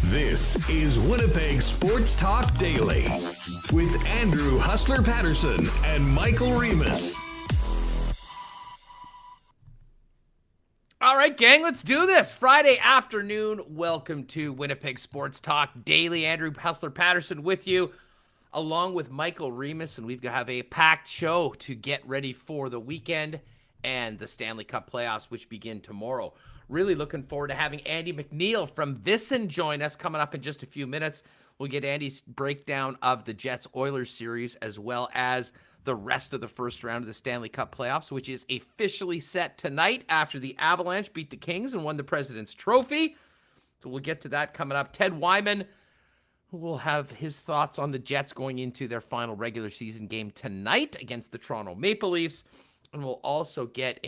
This is Winnipeg Sports Talk Daily with Andrew Hustler Paterson and Michael Remis. All right, gang, let's do this. Friday afternoon. Welcome to Winnipeg Sports Talk Daily. Andrew Hustler Paterson with you, along with Michael Remis, and we have a packed show to get ready for the weekend and the Stanley Cup Playoffs, which begin tomorrow. Really looking forward to having Andy MacNeil from VSiN join us coming up in just a few minutes. We'll get Andy's breakdown of the Jets-Oilers series as well as the rest of the first round of the Stanley Cup Playoffs, which is officially set tonight after the Avalanche beat the Kings and won the President's Trophy. So we'll get to that coming up. Ted Wyman will have his thoughts on the Jets going into their final regular season game tonight against the Toronto Maple Leafs. And we'll also get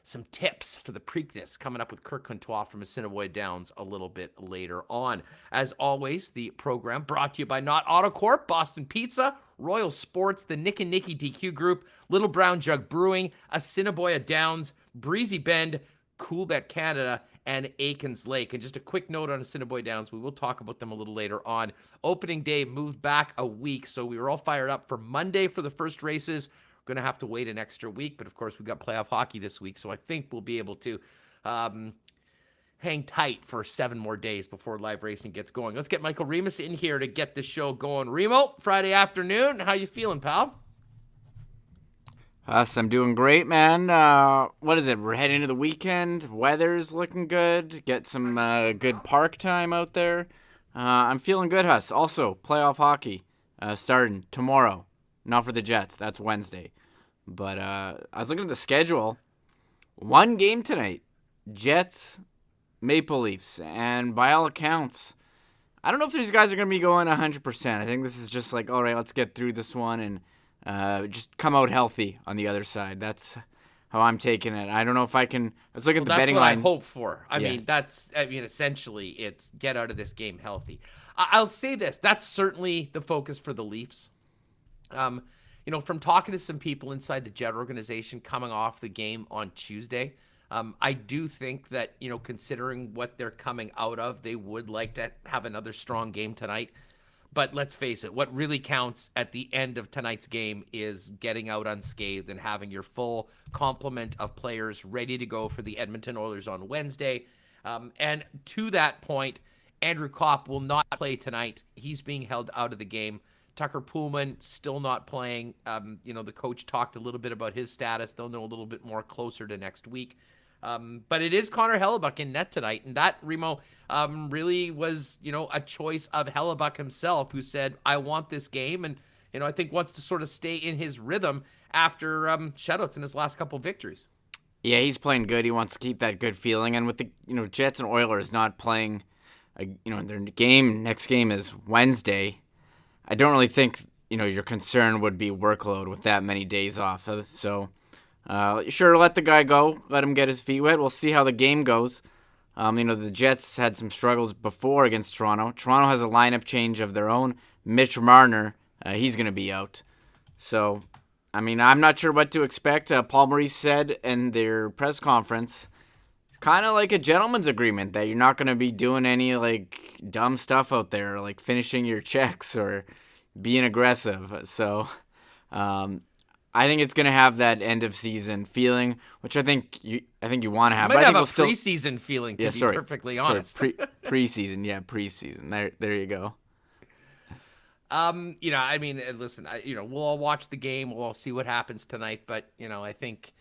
some tips for the Preakness coming up with Kirt Contois from Assiniboia Downs a little bit later on. As always, the program brought to you by Not Autocorp, Boston Pizza, Royal Sports, the Nick and Nicky DQ Group, Little Brown Jug Brewing, Assiniboia Downs, Breezy Bend, Coolbet Canada, and Aikens Lake. And just a quick note on Assiniboia Downs, we will talk about them a little later on. Opening day moved back a week, so we were all fired up for Monday for the first races. Going to have to wait an extra week, but of course we've got playoff hockey this week, so I think we'll be able to hang tight for 7 more days before live racing gets going. Let's get Michael Remis in here to get the show going. Remo, Friday afternoon, how you feeling, pal? I'm doing great, man. What is it? We're heading into the weekend. Weather's looking good. Get some good park time out there. I'm feeling good, Huss. Also, playoff hockey starting tomorrow. Not for the Jets. That's Wednesday. But I was looking at the schedule. 1 game tonight. Jets, Maple Leafs. And by all accounts, I don't know if these guys are going to be going 100%. I think this is just like, all right, let's get through this one and just come out healthy on the other side. That's how I'm taking it. I don't know if I can. Let's look at the betting line. That's what I hope for. I mean, essentially, it's get out of this game healthy. I'll say this. That's certainly the focus for the Leafs. From talking to some people inside the Jet organization coming off the game on Tuesday, I do think that, considering what they're coming out of, they would like to have another strong game tonight. But let's face it, what really counts at the end of tonight's game is getting out unscathed and having your full complement of players ready to go for the Edmonton Oilers on Wednesday. And to that point, Andrew Kopp will not play tonight. He's being held out of the game. Tucker Poolman still not playing. The coach talked a little bit about his status. They'll know a little bit more closer to next week. But it is Connor Hellebuyck in net tonight. And that, Remo, really was, a choice of Hellebuyck himself, who said, I want this game. And, I think wants to sort of stay in his rhythm after shutouts in his last couple victories. Yeah, he's playing good. He wants to keep that good feeling. And with the, Jets and Oilers not playing, their next game is Wednesday. I don't really think, your concern would be workload with that many days off. So, sure, let the guy go. Let him get his feet wet. We'll see how the game goes. The Jets had some struggles before against Toronto. Toronto has a lineup change of their own. Mitch Marner, he's going to be out. So, I'm not sure what to expect. Paul Maurice said in their press conference, kind of like a gentleman's agreement that you're not going to be doing any dumb stuff out there, like finishing your checks or being aggressive. So I think it's going to have that end of season feeling, which I think you want to have. Might but have I think a preseason feeling, to be perfectly honest. Preseason, yeah, preseason. There you go. Listen, we'll all watch the game. We'll all see what happens tonight. But, I think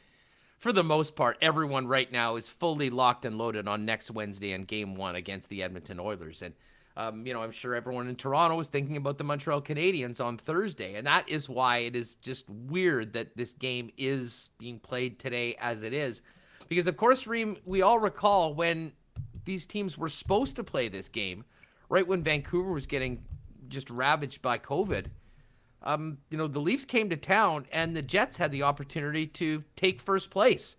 for the most part, everyone right now is fully locked and loaded on next Wednesday and game 1 against the Edmonton Oilers. And, I'm sure everyone in Toronto is thinking about the Montreal Canadiens on Thursday. And that is why it is just weird that this game is being played today as it is. Because, of course, Reem, we all recall when these teams were supposed to play this game right when Vancouver was getting just ravaged by COVID. The Leafs came to town and the Jets had the opportunity to take first place.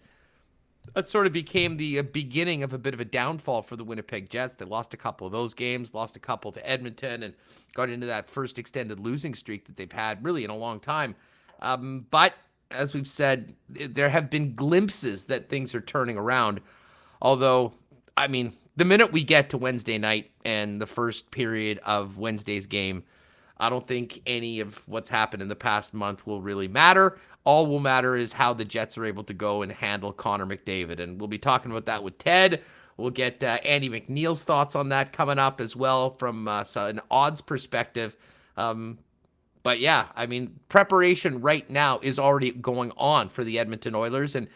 That sort of became the beginning of a bit of a downfall for the Winnipeg Jets. They lost a couple of those games, lost a couple to Edmonton, and got into that first extended losing streak that they've had really in a long time. But as we've said, there have been glimpses that things are turning around. Although, I mean, the minute we get to Wednesday night and the first period of Wednesday's game, I don't think any of what's happened in the past month will really matter. All will matter is how the Jets are able to go and handle Connor McDavid. And we'll be talking about that with Ted. We'll get Andy MacNeil's thoughts on that coming up as well from an odds perspective. But yeah, I mean, preparation right now is already going on for the Edmonton Oilers. And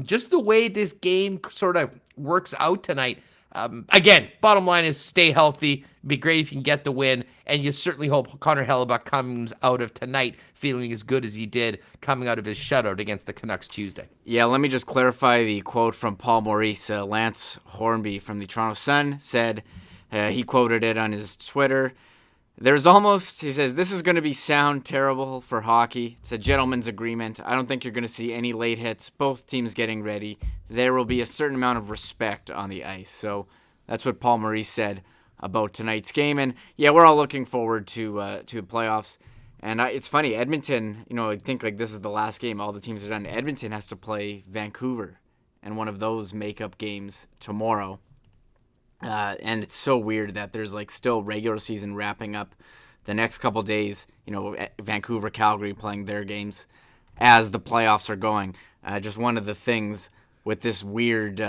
just the way this game sort of works out tonight, again, bottom line is stay healthy. It'd be great if you can get the win. And you certainly hope Connor Hellebuck comes out of tonight feeling as good as he did coming out of his shutout against the Canucks Tuesday. Yeah, let me just clarify the quote from Paul Maurice. Lance Hornby from the Toronto Sun said, he quoted it on his Twitter, "There's almost," he says, "this is going to be sound terrible for hockey. It's a gentleman's agreement. I don't think you're going to see any late hits. Both teams getting ready. There will be a certain amount of respect on the ice." So that's what Paul Maurice said about tonight's game. And yeah, we're all looking forward to the playoffs. And it's funny, Edmonton, I think like this is the last game all the teams are done. Edmonton has to play Vancouver and one of those makeup games tomorrow. And it's so weird that there's like still regular season wrapping up the next couple days, Vancouver, Calgary playing their games as the playoffs are going. Just one of the things with this weird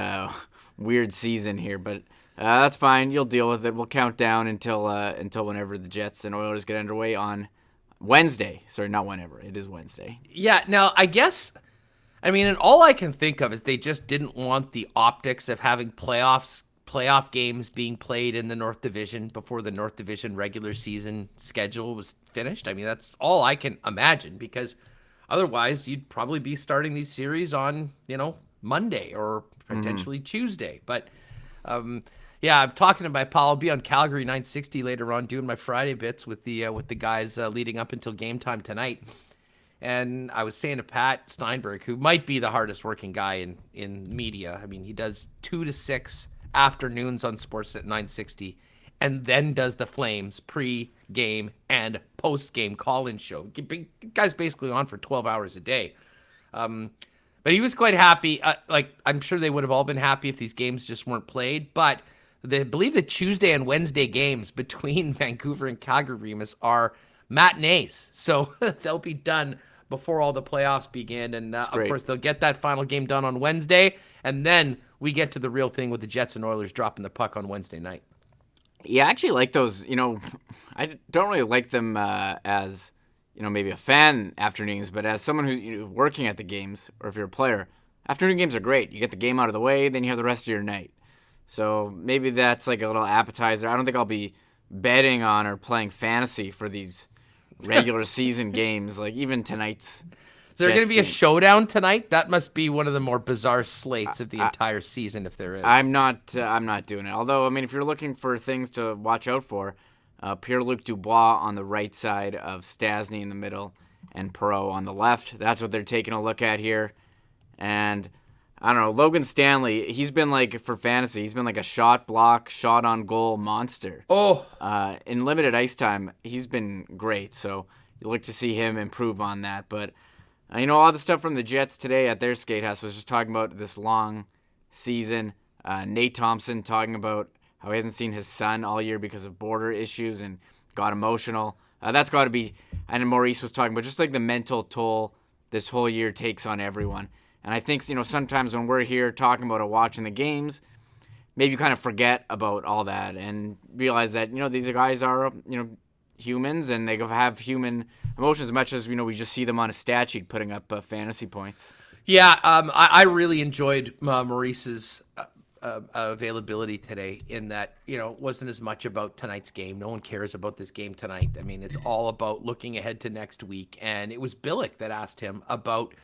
season here, but that's fine. You'll deal with it. We'll count down until whenever the Jets and Oilers get underway on Wednesday. Sorry, not whenever. It is Wednesday. Yeah. Now, and all I can think of is they just didn't want the optics of having playoff games being played in the North Division before the North Division regular season schedule was finished. I mean, that's all I can imagine, because otherwise you'd probably be starting these series on, Monday or potentially Tuesday. But yeah, I'm talking to my pal. I'll be on Calgary 960 later on doing my Friday bits with the guys leading up until game time tonight. And I was saying to Pat Steinberg, who might be the hardest working guy in media. I mean, he does 2 to 6 afternoons on Sportsnet 960 and then does the Flames pre-game and post-game call-in show. Guy's basically on for 12 hours a day. But he was quite happy. I'm sure they would have all been happy if these games just weren't played. But they believe the Tuesday and Wednesday games between Vancouver and Calgary Remis are matinees. So they'll be done before all the playoffs begin. And, of course, they'll get that final game done on Wednesday. And then we get to the real thing with the Jets and Oilers dropping the puck on Wednesday night. Yeah, I actually like those. I don't really like them as, maybe a fan afternoons, but as someone who's working at the games, or if you're a player, afternoon games are great. You get the game out of the way, then you have the rest of your night. So maybe that's like a little appetizer. I don't think I'll be betting on or playing fantasy for these regular season games, like even tonight's. Is there going to be a showdown tonight? That must be one of the more bizarre slates of the entire season, if there is. I'm not doing it. Although, I mean, if you're looking for things to watch out for, Pierre-Luc Dubois on the right side of Stasny in the middle and Perreault on the left. That's what they're taking a look at here. And I don't know, Logan Stanley, he's been like, for fantasy, he's been like a shot block, shot on goal monster. Oh. In limited ice time, he's been great. So you look to see him improve on that. But all the stuff from the Jets today at their skate house was just talking about this long season. Nate Thompson talking about how he hasn't seen his son all year because of border issues and got emotional. That's got to be, and Maurice was talking about just like the mental toll this whole year takes on everyone. And I think, sometimes when we're here talking about it, watching the games, maybe you kind of forget about all that and realize that, these guys are, humans and they have human emotions as much as, we just see them on a stat sheet putting up fantasy points. Yeah, I really enjoyed Maurice's availability today in that, it wasn't as much about tonight's game. No one cares about this game tonight. I mean, it's all about looking ahead to next week. And it was Billick that asked him about,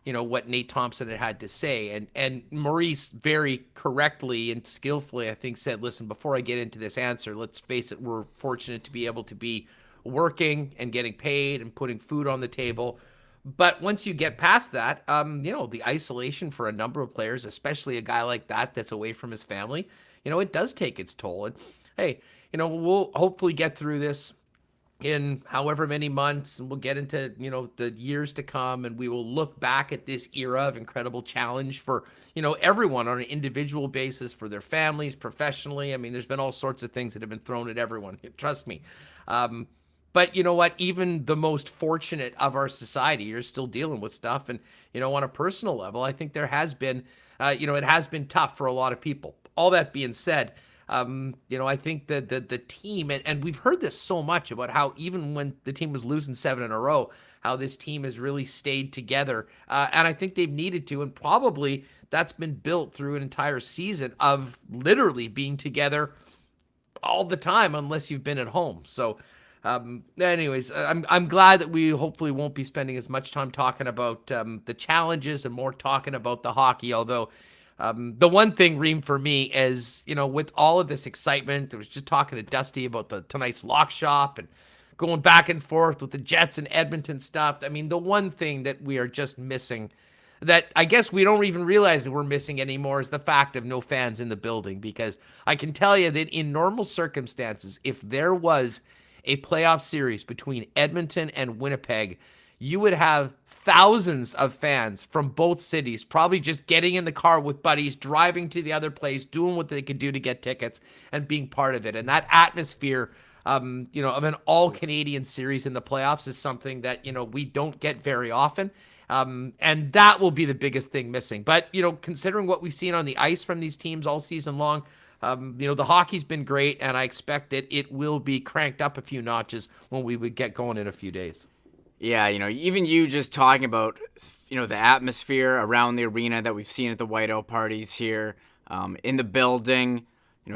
what Nate Thompson had to say. And Maurice very correctly and skillfully, I think, said, listen, before I get into this answer, let's face it, we're fortunate to be able to be working and getting paid and putting food on the table. But once you get past that, the isolation for a number of players, especially a guy like that that's away from his family, it does take its toll. And hey, we'll hopefully get through this in however many months, and we'll get into, the years to come, and we will look back at this era of incredible challenge for, everyone on an individual basis, for their families, professionally. I mean, there's been all sorts of things that have been thrown at everyone. Trust me. But you know what? Even the most fortunate of our society are still dealing with stuff. And, on a personal level, I think there has been, it has been tough for a lot of people. All that being said, I think that the team, and we've heard this so much about how even when the team was losing 7 in a row, how this team has really stayed together. And I think they've needed to, and probably that's been built through an entire season of literally being together all the time, unless you've been at home. So, anyways, I'm glad that we hopefully won't be spending as much time talking about the challenges and more talking about the hockey. Although the one thing, Reem, for me is, with all of this excitement, I was just talking to Dusty about tonight's lock shop and going back and forth with the Jets and Edmonton stuff. I mean, the one thing that we are just missing, that I guess we don't even realize that we're missing anymore, is the fact of no fans in the building. Because I can tell you that in normal circumstances, if there was a playoff series between Edmonton and Winnipeg, you would have thousands of fans from both cities probably just getting in the car with buddies, driving to the other place, doing what they could do to get tickets and being part of it. And that atmosphere, of an all-Canadian series in the playoffs is something that, we don't get very often. And that will be the biggest thing missing. But, considering what we've seen on the ice from these teams all season long, the hockey's been great, and I expect that it will be cranked up a few notches when we would get going in a few days. Yeah, even you just talking about, the atmosphere around the arena that we've seen at the whiteout parties here, in the building,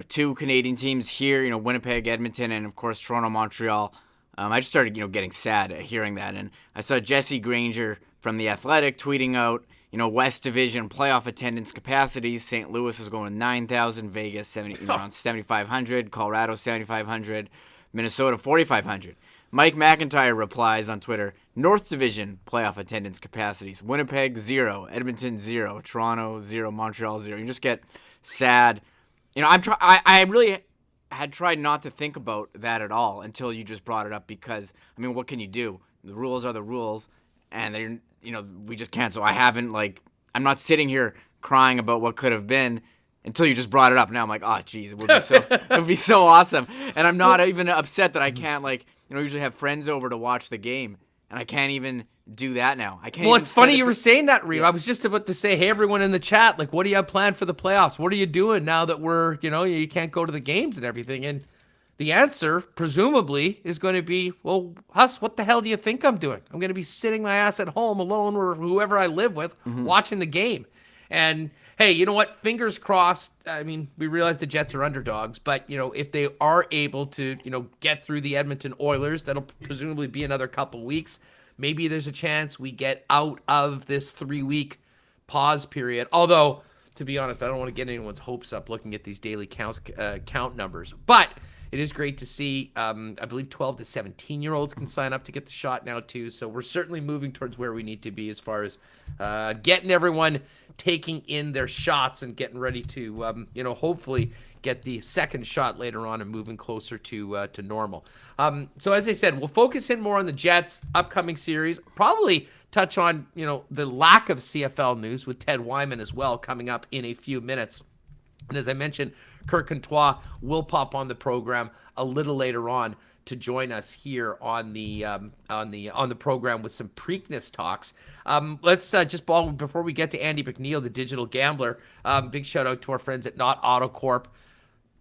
2 Canadian teams here, Winnipeg, Edmonton, and of course Toronto, Montreal. I just started, getting sad at hearing that. And I saw Jesse Granger from The Athletic tweeting out, West Division playoff attendance capacities. St. Louis is going to 9,000, Vegas around 7,500, Colorado 7,500, Minnesota 4,500. Mike McIntyre replies on Twitter, North Division playoff attendance capacities. Winnipeg, 0. Edmonton, 0. Toronto, 0. Montreal, 0. You just get sad. I really had tried not to think about that at all until you just brought it up, because, what can you do? The rules are the rules, and they're, we just can't. So I haven't, I'm not sitting here crying about what could have been until you just brought it up. Now I'm like, oh, geez, it would be so awesome. And I'm not even upset that I can't, usually have friends over to watch the game, and I can't even do that now. I can't. Well, it's funny you were saying that, Reem. Yeah. I was just about to say, hey, everyone in the chat, what do you have planned for the playoffs? What are you doing now that we're, you can't go to the games and everything? And the answer, presumably, is going to be, well, Huss, what the hell do you think I'm doing? I'm going to be sitting my ass at home alone or whoever I live with, watching the game. And hey, you know what? Fingers crossed. We realize the Jets are underdogs, but, if they are able to, get through the Edmonton Oilers, that'll presumably be another couple weeks. Maybe there's a chance we get out of this 3-week pause period. Although, to be honest, I don't want to get anyone's hopes up looking at these daily count numbers. But it is great to see, I believe 12 to 17-year-olds can sign up to get the shot now, too. So we're certainly moving towards where we need to be as far as getting everyone taking in their shots and getting ready to, hopefully get the second shot later on and moving closer to normal. So as I said, we'll focus in more on the Jets' upcoming series, probably touch on, the lack of CFL news with Ted Wyman as well coming up in a few minutes. And as I mentioned, Kirt Contois will pop on the program a little later on to join us here on the program with some Preakness talks. Let's just before we get to Andy MacNeil, the digital gambler. Big shout out to our friends at Not Auto Corp.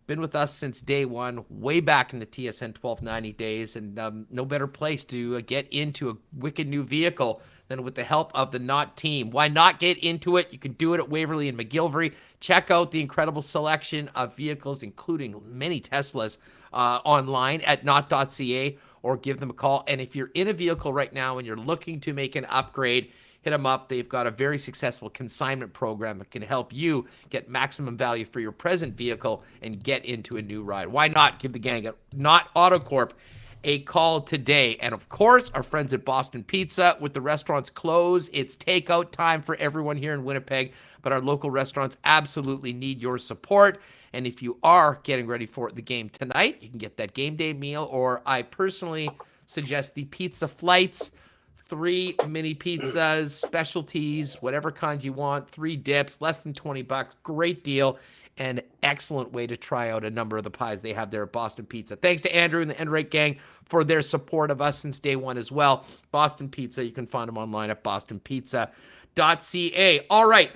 Been with us since day one, way back in the TSN 1290 days, and no better place to get into a wicked new vehicle than with the help of the Not team. Why not get into it? You can do it at Waverly and McGillivray. Check out the incredible selection of vehicles, including many Teslas, online at not.ca, or give them a call. And if you're in a vehicle right now and you're looking to make an upgrade, hit them up. They've got a very successful consignment program that can help you get maximum value for your present vehicle and get into a new ride. Why not give the gang at Not AutoCorp a call today? And of course, our friends at Boston Pizza. With the restaurants closed, it's takeout time for everyone here in Winnipeg, but our local restaurants absolutely need your support. And if you are getting ready for the game tonight, you can get that game day meal, or I personally suggest the pizza flights. 3 mini pizzas, specialties, whatever kinds you want, 3 dips, less than $20. Great deal. An excellent way to try out a number of the pies they have there at Boston Pizza. Thanks to Andrew and the Enright gang for their support of us since day one as well. Boston Pizza, you can find them online at bostonpizza.ca. All right,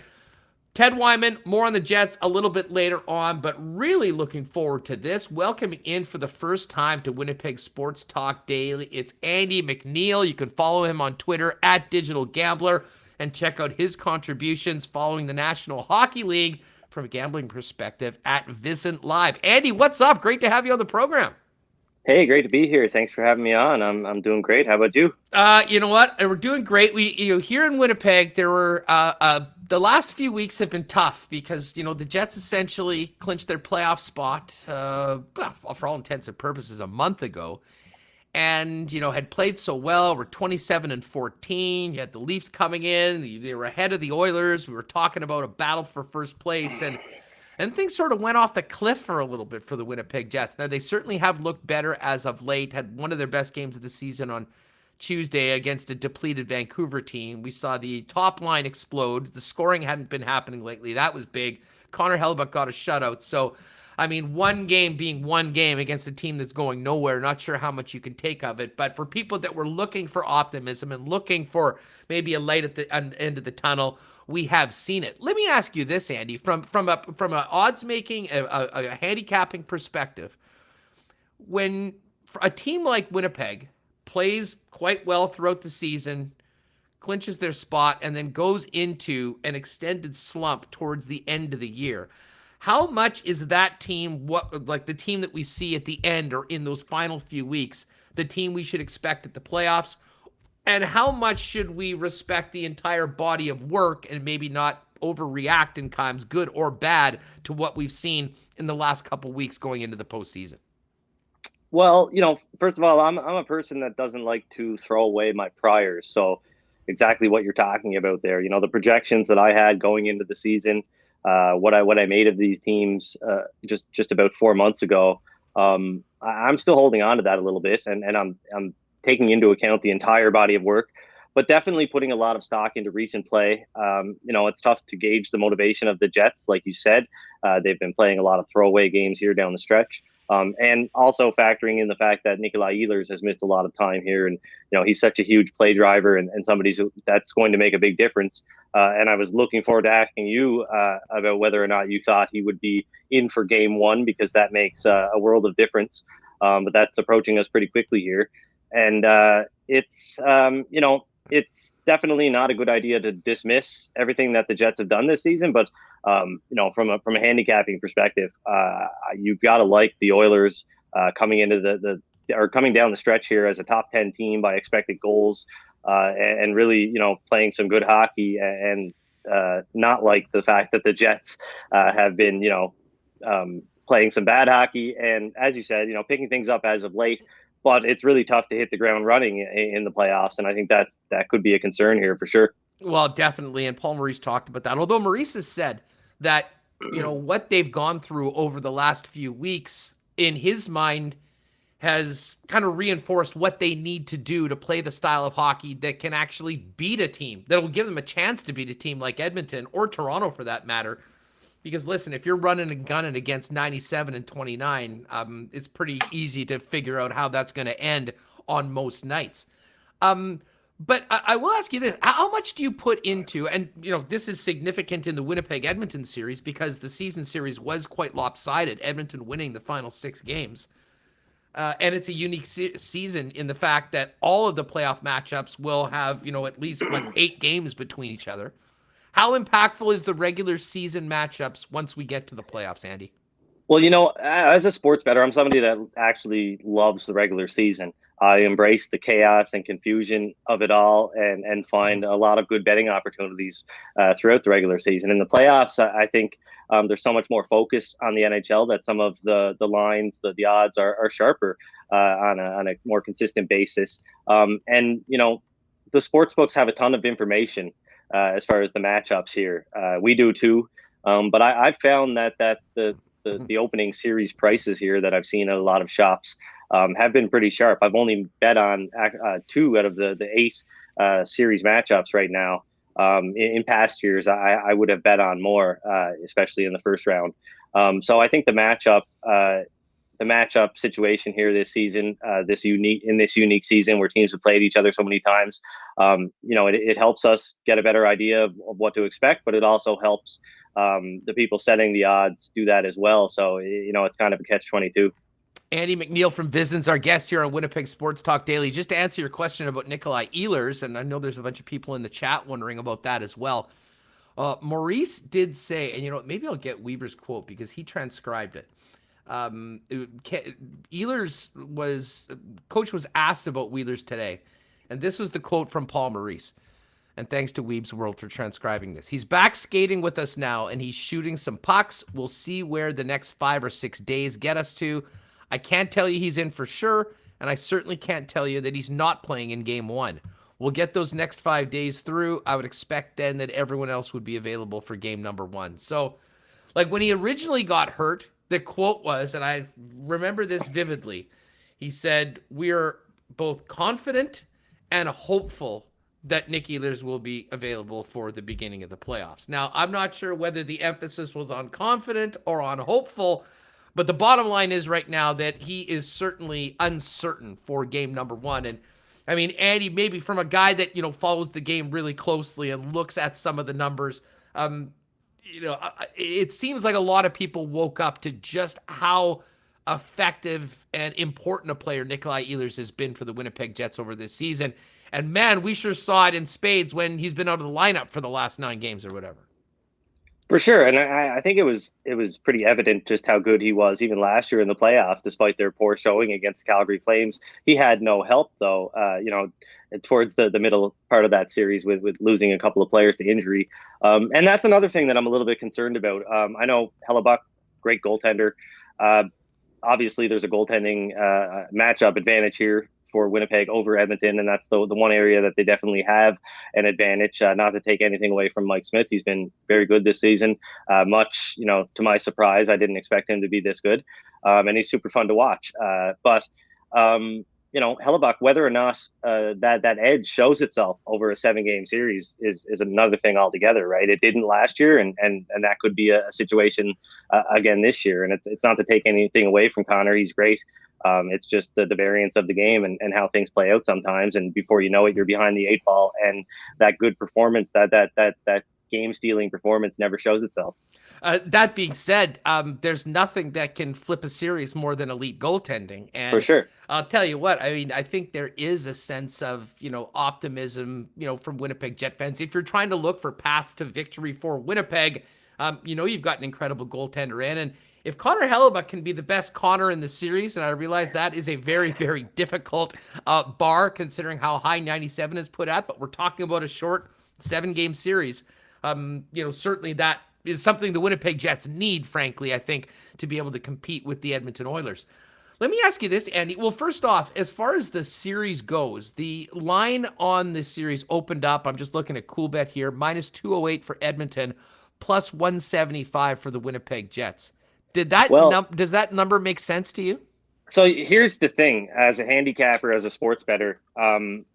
Ted Wyman, more on the Jets a little bit later on, but really looking forward to this. Welcoming in for the first time to Winnipeg Sports Talk Daily, it's Andy MacNeil. You can follow him on Twitter at Digital Gambler and check out his contributions following the National Hockey League from a gambling perspective at VSiN Live. Andy, what's up? Great to have you on the program. Hey, great to be here. Thanks for having me on. I'm doing great. How about you? You know what? We're doing great. Here in Winnipeg, there were the last few weeks have been tough because the Jets essentially clinched their playoff spot, for all intents and purposes, a month ago, and had played so well. We're 27-14. You had the Leafs coming in. They were ahead of the Oilers. We were talking about a battle for first place, and things sort of went off the cliff for a little bit for the Winnipeg Jets. Now, they certainly have looked better as of late, had one of their best games of the season on Tuesday against a depleted Vancouver team. We saw the top line explode. The scoring hadn't been happening lately. That was big. Connor Hellebuyck got a shutout. So, one game being one game against a team that's going nowhere, not sure how much you can take of it. But for people that were looking for optimism and looking for maybe a light at the end of the tunnel, we have seen it. Let me ask you this, Andy, from a odds making, a handicapping perspective. When a team like Winnipeg plays quite well throughout the season, clinches their spot, and then goes into an extended slump towards the end of the year, how much is that team, like the team that we see at the end or in those final few weeks, the team we should expect at the playoffs? And how much should we respect the entire body of work and maybe not overreact in times, good or bad, to what we've seen in the last couple weeks going into the postseason? Well, first of all, I'm a person that doesn't like to throw away my priors. So exactly what you're talking about there. The projections that I had going into the season, what I made of these teams just about 4 months ago, I'm still holding on to that a little bit, and I'm taking into account the entire body of work, but definitely putting a lot of stock into recent play. It's tough to gauge the motivation of the Jets. Like you said, they've been playing a lot of throwaway games here down the stretch. And also factoring in the fact that Nikolai Ehlers has missed a lot of time here. And, he's such a huge play driver and somebody that's going to make a big difference. And I was looking forward to asking you about whether or not you thought he would be in for game one, because that makes a world of difference. But that's approaching us pretty quickly here. And it's definitely not a good idea to dismiss everything that the Jets have done this season. But, from a handicapping perspective, you've got to like the Oilers coming into coming down the stretch here as a top 10 team by expected goals and really, playing some good hockey and not like the fact that the Jets have been, playing some bad hockey. And as you said, picking things up as of late. But it's really tough to hit the ground running in the playoffs. And I think that could be a concern here for sure. Well, definitely. And Paul Maurice talked about that. Although Maurice has said that, what they've gone through over the last few weeks, in his mind, has kind of reinforced what they need to do to play the style of hockey that can actually beat a team, that will give them a chance to beat a team like Edmonton or Toronto for that matter. Because listen, if you're running and gunning against 97 and 29, it's pretty easy to figure out how that's going to end on most nights. But I will ask you this: how much do you put into? And this is significant in the Winnipeg-Edmonton series because the season series was quite lopsided. Edmonton winning the final 6 games, and it's a unique season in the fact that all of the playoff matchups will have at least 8 games between each other. How impactful is the regular season matchups once we get to the playoffs, Andy? Well, as a sports bettor, I'm somebody that actually loves the regular season. I embrace the chaos and confusion of it all, and find a lot of good betting opportunities throughout the regular season. In the playoffs, I think there's so much more focus on the NHL that some of the lines, the odds are sharper on a more consistent basis. And the sports books have a ton of information as far as the matchups here. We do too, but I've found that the opening series prices here that I've seen at a lot of shops have been pretty sharp. I've only bet on 2 out of the 8 series matchups right now. In past years, I would have bet on more, especially in the first round. So I think the matchup situation here this season, this unique season where teams have played each other so many times, it helps us get a better idea of what to expect, but it also helps the people setting the odds do that as well. So it's kind of a catch-22. Andy MacNeil from VSiN's our guest here on Winnipeg Sports Talk Daily. Just to answer your question about Nikolai Ehlers, and I know there's a bunch of people in the chat wondering about that as well. Maurice did say, and maybe I'll get Weber's quote because he transcribed it. Coach was asked about Wheelers today, and this was the quote from Paul Maurice. And thanks to Weeb's World for transcribing this. He's back skating with us now, and he's shooting some pucks. We'll see where the next 5 or 6 days get us to. I can't tell you he's in for sure, and I certainly can't tell you that he's not playing in game 1. We'll get those next 5 days through. I would expect then that everyone else would be available for game number 1. So, like when he originally got hurt, the quote was, and I remember this vividly, he said, "We're both confident and hopeful that Nick Ehlers will be available for the beginning of the playoffs." Now, I'm not sure whether the emphasis was on confident or on hopeful, but the bottom line is right now that he is certainly uncertain for game number 1. And I mean, Andy, maybe from a guy that, follows the game really closely and looks at some of the numbers, it seems like a lot of people woke up to just how effective and important a player Nikolai Ehlers has been for the Winnipeg Jets over this season. And man, we sure saw it in spades when he's been out of the lineup for the last 9 games or whatever. For sure, and I think it was pretty evident just how good he was even last year in the playoffs, despite their poor showing against Calgary Flames. He had no help though, towards the middle part of that series with losing a couple of players to injury, and that's another thing that I'm a little bit concerned about. I know Hellebuck, great goaltender. Obviously, there's a goaltending matchup advantage here for Winnipeg over Edmonton, and that's the one area that they definitely have an advantage. Not to take anything away from Mike Smith, he's been very good this season. Much, to my surprise, I didn't expect him to be this good, and he's super fun to watch. But Hellebuck, whether or not that edge shows itself over a 7-game series is another thing altogether, right? It didn't last year, and that could be a situation again this year. And it's not to take anything away from Connor; he's great. It's just the variance of the game and how things play out sometimes. And before you know it, you're behind the 8 ball, and that good performance, that game-stealing performance never shows itself. That being said, there's nothing that can flip a series more than elite goaltending. And for sure. I'll tell you what, I mean, I think there is a sense of, optimism, from Winnipeg Jet fans. If you're trying to look for paths to victory for Winnipeg, you've got an incredible goaltender in. And if Connor Hellebuck can be the best Connor in the series, and I realize that is a very, very difficult bar considering how high 97 is put at, but we're talking about a short 7-game series. Certainly that is something the Winnipeg Jets need, frankly, I think, to be able to compete with the Edmonton Oilers. Let me ask you this, Andy. Well, first off, as far as the series goes, the line on the series opened up. I'm just looking at CoolBet here, minus 208 for Edmonton, plus 175 for the Winnipeg Jets. Does that number make sense to you? So here's the thing: as a handicapper, as a sports bettor, I'm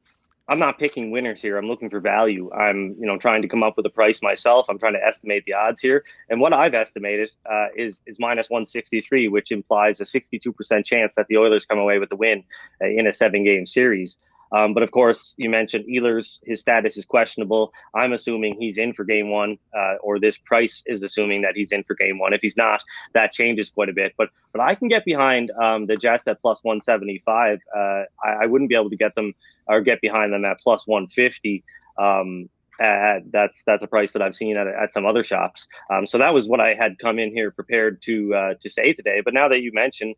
not picking winners here. I'm looking for value. I'm, trying to come up with a price myself. I'm trying to estimate the odds here. And what I've estimated is minus 163, which implies a 62% chance that the Oilers come away with the win in a 7-game series. But of course, you mentioned Ehlers, his status is questionable. I'm assuming he's in for game 1, or this price is assuming that he's in for game 1. If he's not, that changes quite a bit. But I can get behind the Jets at plus 175. I wouldn't be able to get them or get behind them at plus 150. That's a price that I've seen at some other shops. So that was what I had come in here prepared to say today. But now that you mentioned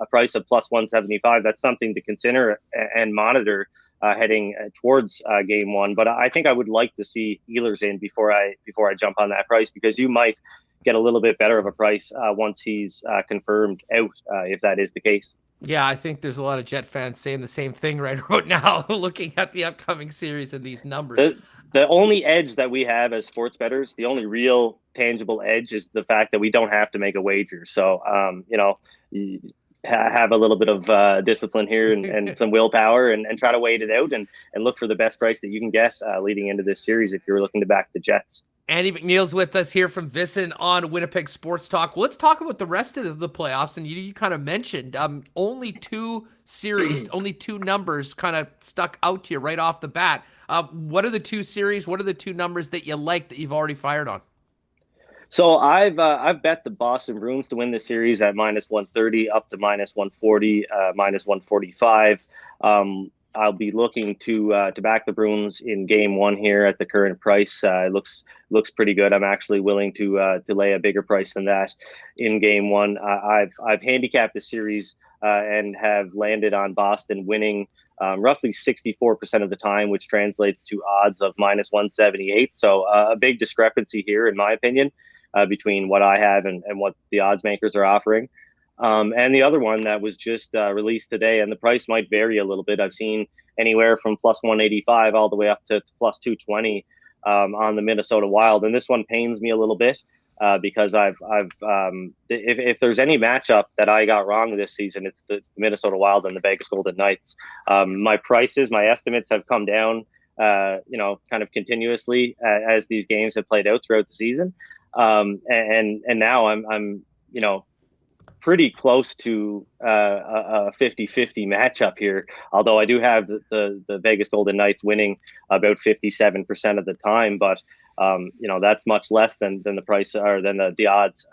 a price of plus 175. That's something to consider and monitor heading towards game one. But I think I would like to see Ehlers in before I jump on that price, because you might get a little bit better of a price once he's confirmed out, if that is the case. Yeah, I think there's a lot of Jet fans saying the same thing right about now, looking at the upcoming series and these numbers. The only edge that we have as sports bettors, the only real tangible edge, is the fact that we don't have to make a wager. So, have a little bit of discipline here and some willpower and try to wait it out and look for the best price that you can get leading into this series if you're looking to back the Jets. Andy MacNeil's with us here from VSiN on Winnipeg Sports Talk. Well, let's talk about the rest of the playoffs. And you kind of mentioned only two series, only two numbers kind of stuck out to you right off the bat. What are the two series? What are the two numbers that you like that you've already fired on? So I've bet the Boston Bruins to win the series at minus 130 up to minus 140, minus 145. I'll be looking to back the Bruins in game one here at the current price. It looks pretty good. I'm actually willing to lay a bigger price than that in game one. I've handicapped the series and have landed on Boston winning roughly 64% of the time, which translates to odds of minus 178. So a big discrepancy here, in my opinion, between what I have and what the odds makers are offering. And the other one that was just released today, and the price might vary a little bit. I've seen anywhere from plus 185 all the way up to plus 220 on the Minnesota Wild. And this one pains me a little bit because if there's any matchup that I got wrong this season, it's the Minnesota Wild and the Vegas Golden Knights. My estimates have come down, kind of continuously as these games have played out throughout the season. And now I'm pretty close to a 50-50 matchup here, although I do have the Vegas Golden Knights winning about 57% of the time, but that's much less than the price or than the odds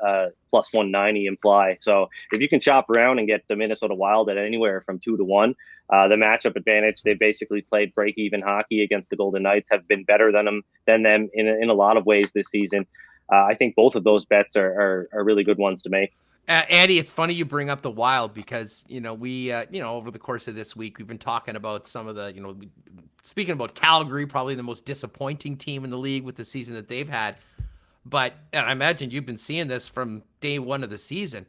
plus 190 imply. So if you can shop around and get the Minnesota Wild at anywhere from 2-1, the matchup advantage, they basically played break-even hockey against the Golden Knights, have been better than them in a lot of ways this season. I think both of those bets are really good ones to make. Andy, it's funny you bring up the Wild because, we, over the course of this week, we've been talking about some of the, speaking about Calgary, probably the most disappointing team in the league with the season that they've had. But and I imagine you've been seeing this from day one of the season.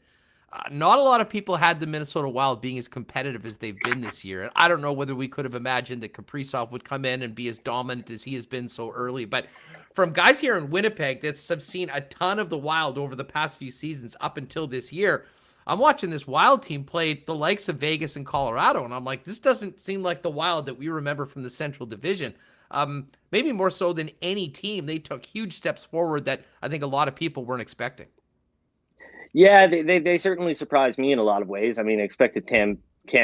Not a lot of people had the Minnesota Wild being as competitive as they've been this year. And I don't know whether we could have imagined that Kaprizov would come in and be as dominant as he has been so early. But from guys here in Winnipeg that have seen a ton of the Wild over the past few seasons up until this year, I'm watching this Wild team play the likes of Vegas and Colorado, and I'm like, this doesn't seem like the Wild that we remember from the Central Division. Maybe more so than any team. They took huge steps forward that I think a lot of people weren't expecting. Yeah, they certainly surprised me in a lot of ways. I mean, I expected Cam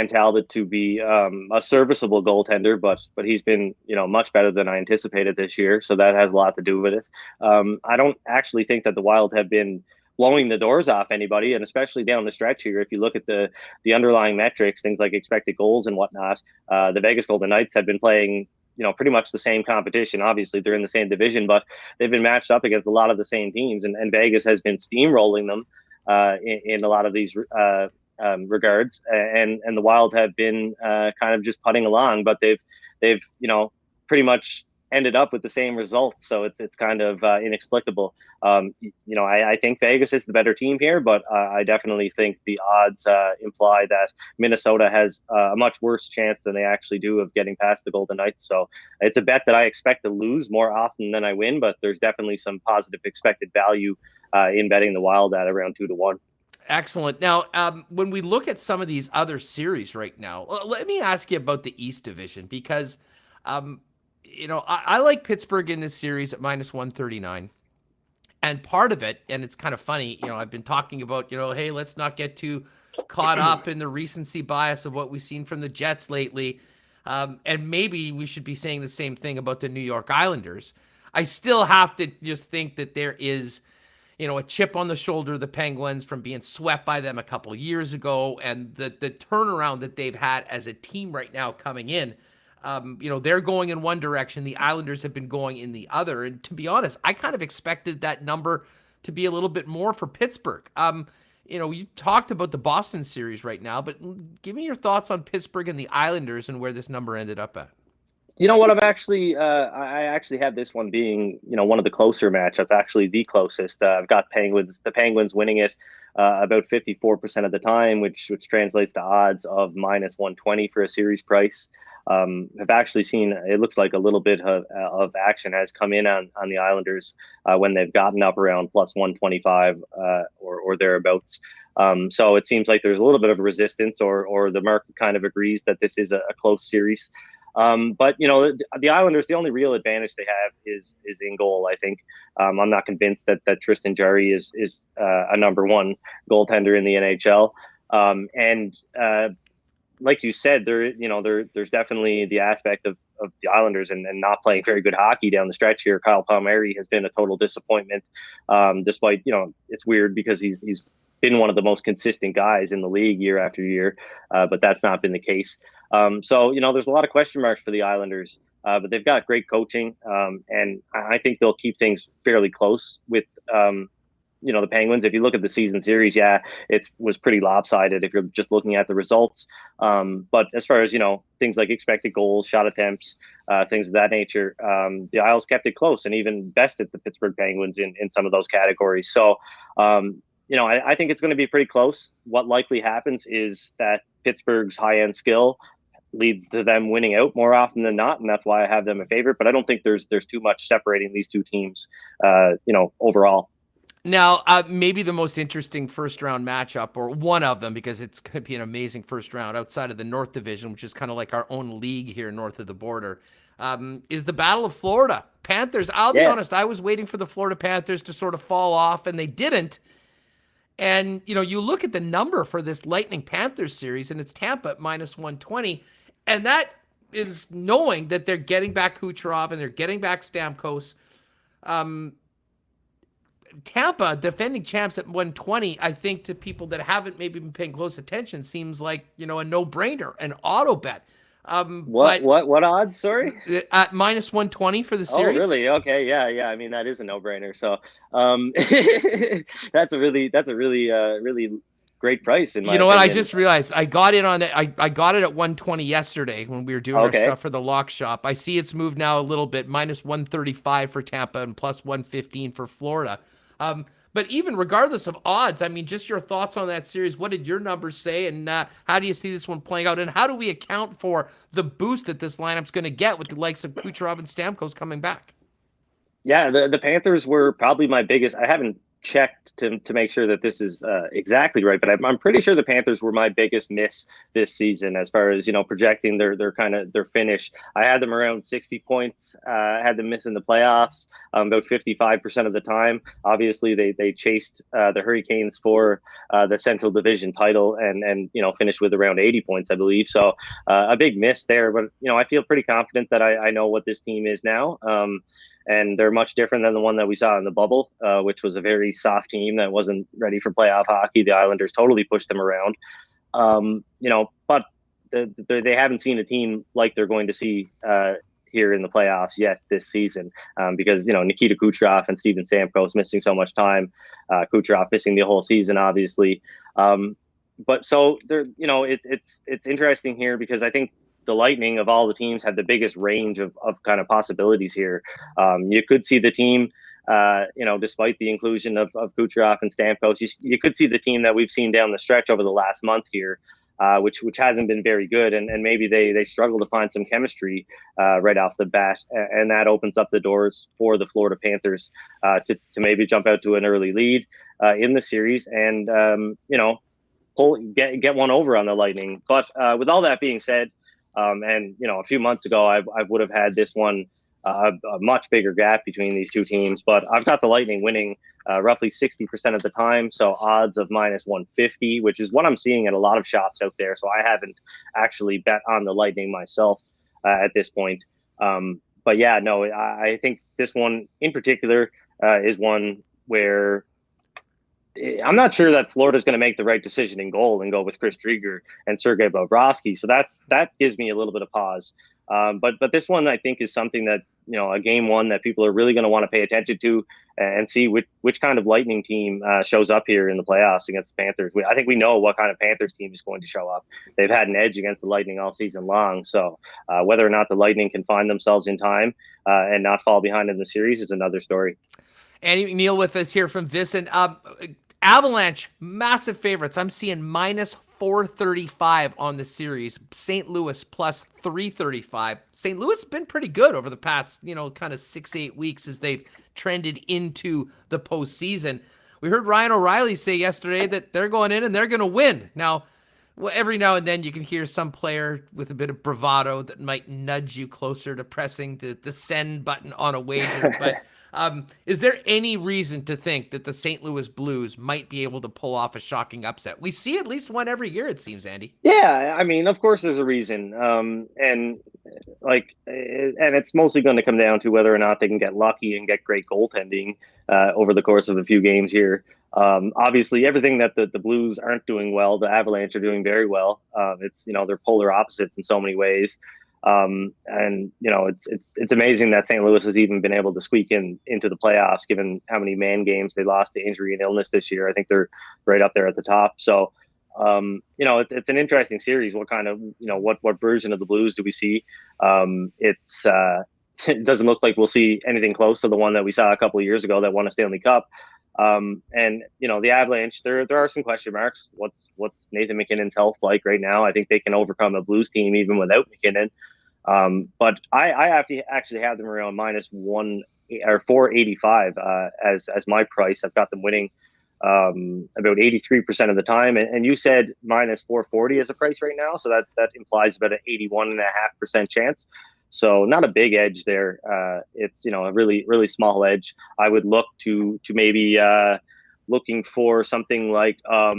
Talbot to be a serviceable goaltender, but he's been much better than I anticipated this year. So that has a lot to do with it. I don't actually think that the Wild have been blowing the doors off anybody, and especially down the stretch here. If you look at the underlying metrics, things like expected goals and whatnot, the Vegas Golden Knights have been playing pretty much the same competition. Obviously, they're in the same division, but they've been matched up against a lot of the same teams, and Vegas has been steamrolling them in a lot of these regards, and the Wild have been kind of just putting along, but they've pretty much ended up with the same results. So it's kind of inexplicable. I think Vegas is the better team here, but I definitely think the odds imply that Minnesota has a much worse chance than they actually do of getting past the Golden Knights. So it's a bet that I expect to lose more often than I win, but there's definitely some positive expected value in betting the Wild at around 2-1. Excellent. Now, when we look at some of these other series right now, let me ask you about the East Division, because, I like Pittsburgh in this series at minus 139. And part of it, and it's kind of funny, I've been talking about, hey, let's not get too caught up in the recency bias of what we've seen from the Jets lately. And maybe we should be saying the same thing about the New York Islanders. I still have to just think that there is, a chip on the shoulder of the Penguins from being swept by them a couple of years ago, and the turnaround that they've had as a team right now coming in. They're going in one direction. The Islanders have been going in the other. And to be honest, I kind of expected that number to be a little bit more for Pittsburgh. you talked about the Boston series right now, but give me your thoughts on Pittsburgh and the Islanders and where this number ended up at. You know what? I actually have this one being, one of the closer matchups, actually the closest. I've got the Penguins winning it about 54% of the time, which translates to odds of -120 for a series price. I've actually seen, it looks like a little bit of action has come in on the Islanders when they've gotten up around +125 or thereabouts. So it seems like there's a little bit of resistance, or the market kind of agrees that this is a close series. But the Islanders, the only real advantage they have is in goal. I think I'm not convinced that Tristan Jarry is a number one goaltender in the NHL. And like you said, there's definitely the aspect of the Islanders and not playing very good hockey down the stretch here. Kyle Palmieri has been a total disappointment. Despite it's weird because he's been one of the most consistent guys in the league year after year, but that's not been the case. So there's a lot of question marks for the Islanders, but they've got great coaching, and I think they'll keep things fairly close with the Penguins. If you look at the season series, it was pretty lopsided if you're just looking at the results. But as far as things like expected goals, shot attempts, things of that nature, the Isles kept it close and even bested the Pittsburgh Penguins in some of those categories. So I think it's going to be pretty close. What likely happens is that Pittsburgh's high-end skill leads to them winning out more often than not, and that's why I have them a favorite. But I don't think there's too much separating these two teams, overall. Now, maybe the most interesting first-round matchup, or one of them, because it's going to be an amazing first round outside of the North Division, which is kind of like our own league here north of the border, is the Battle of Florida. Panthers, I'll be honest, I was waiting for the Florida Panthers to sort of fall off, and they didn't. And, you look at the number for this Lightning Panthers series, and it's Tampa at -120. And that is knowing that they're getting back Kucherov and they're getting back Stamkos. Tampa, defending champs at 120, I think to people that haven't maybe been paying close attention, seems like, a no-brainer, an auto bet. What odds? Sorry, at -120 for the series. Oh, really? Okay, yeah. I mean, that is a no-brainer. So, that's a really great price. In my what? I opinion. just realized I got it on it. I got it at 120 yesterday when we were doing our stuff for the lock shop. I see it's moved now a little bit, -135 for Tampa and +115 for Florida. But even regardless of odds, I mean, just your thoughts on that series. What did your numbers say, and how do you see this one playing out? And how do we account for the boost that this lineup's going to get with the likes of Kucherov and Stamkos coming back? Yeah, the Panthers were probably my biggest. I haven't checked to make sure that this is exactly right, but I'm pretty sure the Panthers were my biggest miss this season as far as projecting their finish. I had them around 60 points. I had them missing the playoffs about 55% of the time. Obviously, they chased the Hurricanes for the Central Division title and finished with around 80 points, I believe. So a big miss there, but I feel pretty confident that I know what this team is now. And they're much different than the one that we saw in the bubble, which was a very soft team that wasn't ready for playoff hockey. The Islanders totally pushed them around, but they haven't seen a team like they're going to see here in the playoffs yet this season, because Nikita Kucherov and Steven Stamkos missing so much time, Kucherov missing the whole season, obviously. But so there, it's interesting here because I think the Lightning of all the teams have the biggest range of kind of possibilities here. You could see the team, despite the inclusion of Kucherov and Stamkos, you could see the team that we've seen down the stretch over the last month here, which hasn't been very good. And maybe they struggle to find some chemistry right off the bat. And that opens up the doors for the Florida Panthers to maybe jump out to an early lead in the series and, get one over on the Lightning. But with all that being said, and a few months ago, I would have had this one a much bigger gap between these two teams. But I've got the Lightning winning roughly 60% of the time, so odds of -150, which is what I'm seeing at a lot of shops out there. So I haven't actually bet on the Lightning myself at this point. But yeah, no, I think this one in particular is one where I'm not sure that Florida's going to make the right decision in goal and go with Chris Driedger and Sergei Bobrovsky. So that gives me a little bit of pause. But this one I think is something that a game one that people are really going to want to pay attention to and see which kind of Lightning team shows up here in the playoffs against the Panthers. I think we know what kind of Panthers team is going to show up. They've had an edge against the Lightning all season long. So whether or not the Lightning can find themselves in time and not fall behind in the series is another story. Andy MacNeil with us here from VSiN. Avalanche, massive favorites. I'm seeing minus 435 on the series. St. Louis plus 335. St. Louis has been pretty good over the past, kind of 6-8 weeks as they've trended into the postseason. We heard Ryan O'Reilly say yesterday that they're going in and they're going to win. Now, every now and then you can hear some player with a bit of bravado that might nudge you closer to pressing the send button on a wager. But is there any reason to think that the St. Louis Blues might be able to pull off a shocking upset? We see at least one every year, it seems, Andy. Yeah, I mean, of course there's a reason. And it's mostly going to come down to whether or not they can get lucky and get great goaltending over the course of a few games here. Obviously, everything that the Blues aren't doing well, the Avalanche are doing very well. It's they're polar opposites in so many ways. It's amazing that St. Louis has even been able to squeak into the playoffs, given how many man games they lost to injury and illness this year. I think they're right up there at the top. So, it's an interesting series. What kind of, what version of the Blues do we see? It doesn't look like we'll see anything close to the one that we saw a couple of years ago that won a Stanley Cup. The Avalanche, there are some question marks. What's Nathan MacKinnon's health like right now? I think they can overcome a Blues team even without MacKinnon. But I have to actually have them around minus 485 as my price. I've got them winning about 83% of the time, and you said minus 440 as a price right now, so that implies about an 81.5% chance. So not a big edge there. It's a really, really small edge. I would look to maybe looking for something like a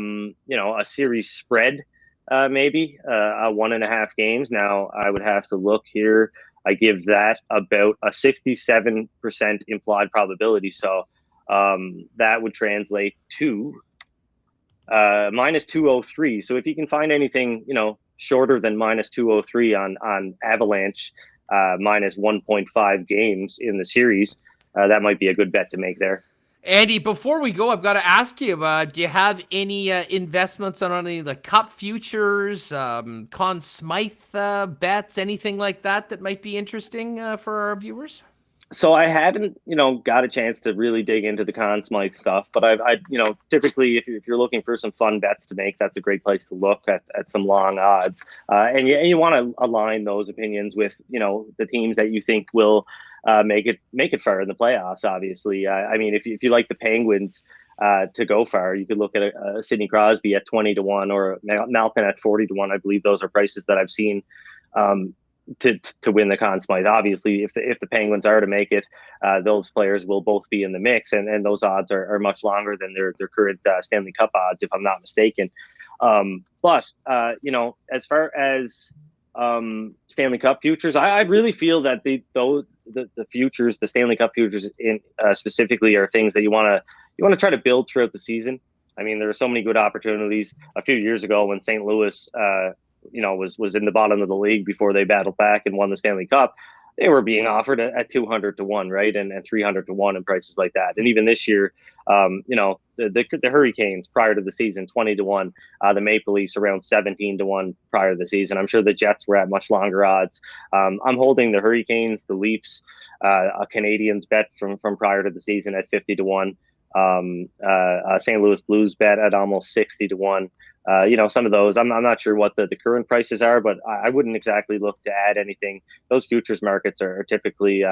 series spread, maybe 1.5 games. Now I would have to look here. I give that about a 67% implied probability. So that would translate to minus 203. So if you can find anything shorter than minus 203 on Avalanche, minus 1.5 games in the series, that might be a good bet to make there. Andy, before we go, I've got to ask you, do you have any investments on any of the Cup futures, Conn Smythe bets, anything like that might be interesting for our viewers? So I haven't, got a chance to really dig into the Conn Smythe stuff, but I typically, if you're looking for some fun bets to make, that's a great place to look at some long odds. And you want to align those opinions with, the teams that you think will make it far in the playoffs. Obviously, I mean, if you like the Penguins to go far, you could look at a Sidney Crosby at 20-1 or Malkin at 40-1. I believe those are prices that I've seen to win the Conn Smythe. Obviously, if the Penguins are to make it, those players will both be in the mix, and those odds are much longer than their current Stanley Cup odds, if I'm not mistaken. But as far as Stanley Cup futures, I really feel that the futures, the Stanley Cup futures in specifically, are things that you want to try to build throughout the season. I mean, there are so many good opportunities. A few years ago, when St. Louis was in the bottom of the league before they battled back and won the Stanley Cup, they were being offered at 200-1, right? And 300-1 and prices like that. And even this year, the Hurricanes prior to the season, 20-1, the Maple Leafs around 17-1 prior to the season. I'm sure the Jets were at much longer odds. I'm holding the Hurricanes, the Leafs, a Canadians bet from prior to the season at 50-1, St. Louis Blues bet at almost 60-1. Some of those, I'm not sure what the current prices are, but I wouldn't exactly look to add anything. Those futures markets are typically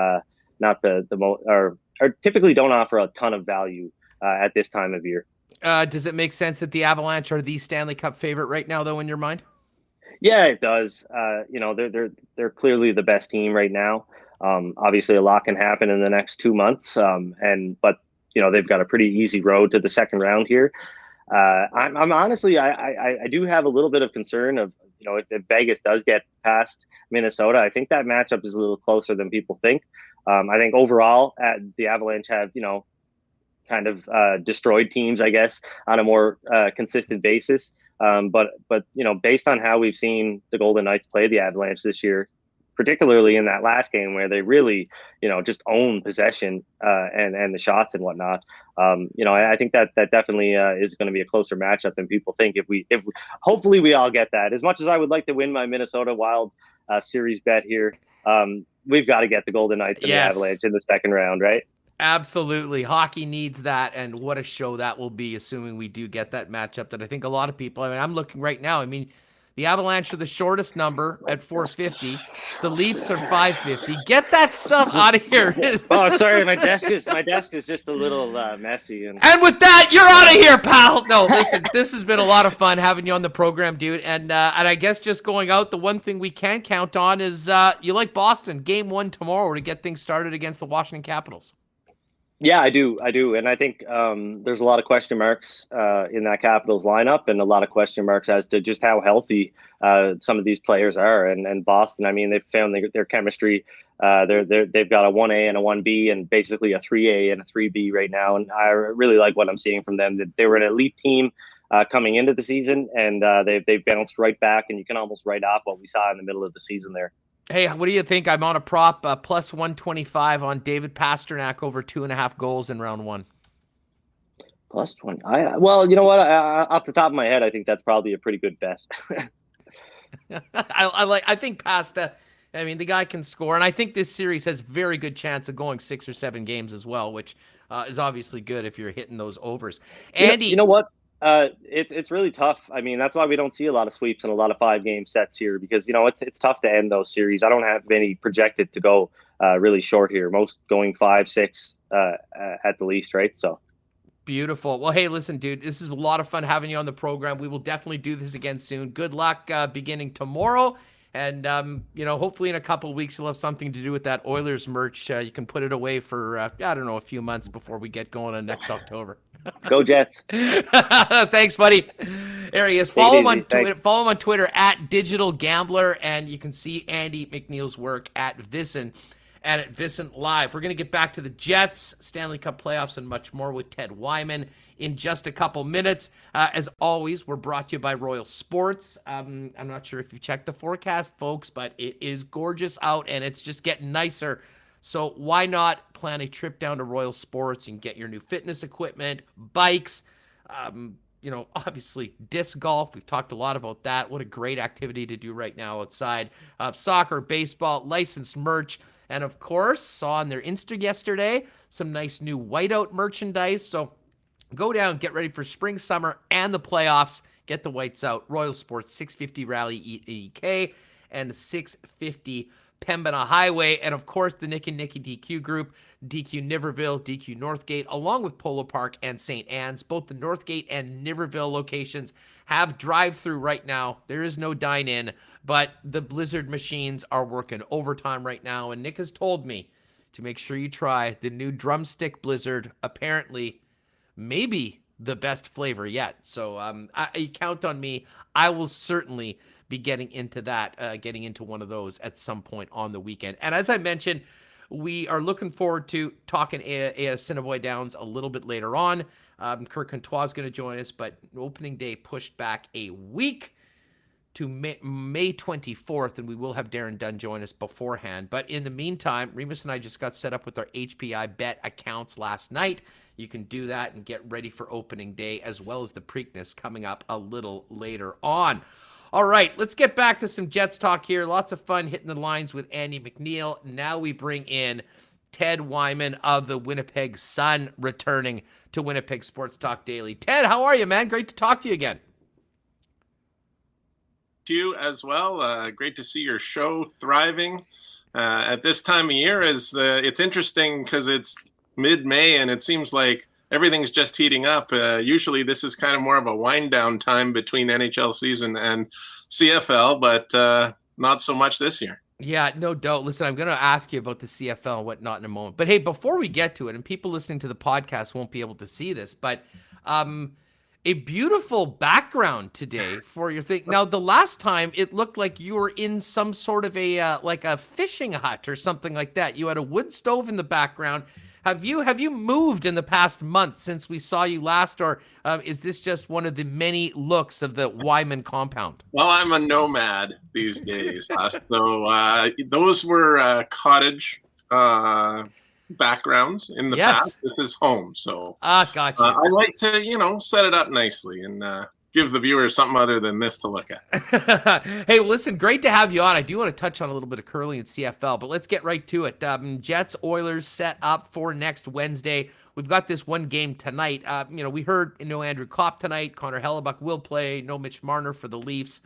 not the most, or typically don't offer a ton of value at this time of year. Does it make sense that the Avalanche are the Stanley Cup favorite right now, though, in your mind? Yeah, it does. They're clearly the best team right now. Obviously, a lot can happen in the next 2 months, but they've got a pretty easy road to the second round here. I'm honestly, I do have a little bit of concern of, if Vegas does get past Minnesota, I think that matchup is a little closer than people think. I think overall the Avalanche have, kind of destroyed teams, I guess, on a more consistent basis. But based on how we've seen the Golden Knights play the Avalanche this year, particularly in that last game where they really, just own possession and the shots and whatnot. I think that definitely is going to be a closer matchup than people think. If hopefully we all get that. As much as I would like to win my Minnesota Wild series bet here, we've got to get the Golden Knights and the Avalanche in the second round, right? Absolutely. Hockey needs that, and what a show that will be, assuming we do get that matchup that I think a lot of people, I'm looking right now. The Avalanche are the shortest number at 450. The Leafs are 550. Get that stuff out of here. Oh, sorry, my desk is just a little messy. And with that, you're out of here, pal. No, listen, this has been a lot of fun having you on the program, dude. And I guess just going out, the one thing we can count on is you like Boston. Game 1 tomorrow to get things started against the Washington Capitals. Yeah, I do. And I think there's a lot of question marks in that Capitals lineup, and a lot of question marks as to just how healthy some of these players are. And Boston, they've found their chemistry. They've got a 1A and a 1B and basically a 3A and a 3B right now. And I really like what I'm seeing from them. They were an elite team coming into the season, and they've bounced right back, and you can almost write off what we saw in the middle of the season there. Hey, what do you think? I'm on a prop plus 125 on David Pastrnak over 2.5 goals in round 1. Plus 20. Well, you know what? Off the top of my head, I think that's probably a pretty good bet. I think Pasta. The guy can score, and I think this series has very good chance of going 6 or 7 games as well, which is obviously good if you're hitting those overs. Andy, you know what? It's really tough. That's why we don't see a lot of sweeps and a lot of 5-game sets here, because it's tough to end those series. I don't have any projected to go really short here. Most going 5-6 at the least, right? So beautiful. Well, hey, listen, dude, this is a lot of fun having you on the program. We will definitely do this again soon. Good luck beginning tomorrow. And, hopefully in a couple of weeks, you'll have something to do with that Oilers merch. You can put it away for, a few months before we get going on next October. Go Jets. Thanks, buddy. There he is. Follow him on Twitter at Digital Gambler, and you can see Andy MacNeil's work at VSiN and at VSiN Live. We're going to get back to the Jets, Stanley Cup playoffs, and much more with Ted Wyman in just a couple minutes. As always, we're brought to you by Royal Sports. I'm not sure if you checked the forecast, folks, but it is gorgeous out, and it's just getting nicer. So why not plan a trip down to Royal Sports and get your new fitness equipment, bikes, obviously disc golf. We've talked a lot about that. What a great activity to do right now outside. Soccer, baseball, licensed merch. And of course, saw on their Insta yesterday, some nice new whiteout merchandise. So go down, get ready for spring, summer, and the playoffs. Get the whites out. Royal Sports, 650 Rally EK and 650 Pembina Highway, and of course the Nick and Nicky DQ group, DQ Niverville, DQ Northgate, along with Polo Park and St. Anne's. Both the Northgate and Niverville locations have drive-through right now. There is no dine-in, but the Blizzard machines are working overtime right now, and Nick has told me to make sure you try the new drumstick Blizzard, apparently maybe the best flavor yet. So you count on me. I will certainly be getting into that, getting into one of those at some point on the weekend. And as I mentioned, we are looking forward to talking Assiniboia Downs a little bit later on. Kirt Contois is going to join us, but opening day pushed back a week to May 24th, and we will have Darren Dunn join us beforehand. But in the meantime, Remis and I just got set up with our HPI bet accounts last night. You can do that and get ready for opening day, as well as the Preakness coming up a little later on. All right, let's get back to some Jets talk here. Lots of fun hitting the lines with Andy MacNeil. Now we bring in Ted Wyman of the Winnipeg Sun, returning to Winnipeg Sports Talk Daily. Ted, how are you, man? Great to talk to you again. You as well. Great to see your show thriving at this time of year. It's interesting because it's mid-May and it seems like everything's just heating up. Usually this is kind of more of a wind down time between NHL season and CFL, but not so much this year. Yeah, no doubt. Listen, I'm going to ask you about the CFL and whatnot in a moment. But hey, before we get to it, and people listening to the podcast won't be able to see this, but a beautiful background today for your thing. Now, the last time it looked like you were in some sort of a fishing hut or something like that. You had a wood stove in the background. Have you moved in the past month since we saw you last, or is this just one of the many looks of the Wyman compound? Well, I'm a nomad these days. So those were cottage backgrounds in the past. This is home. So gotcha. I like to, set it up nicely and give the viewers something other than this to look at. Hey, well, listen, great to have you on. I do want to touch on a little bit of curling and CFL, but let's get right to it. Jets Oilers set up for next Wednesday. We've got this one game tonight. We heard no Andrew Kopp tonight. Connor Hellebuck will play. No Mitch Marner for the Leafs.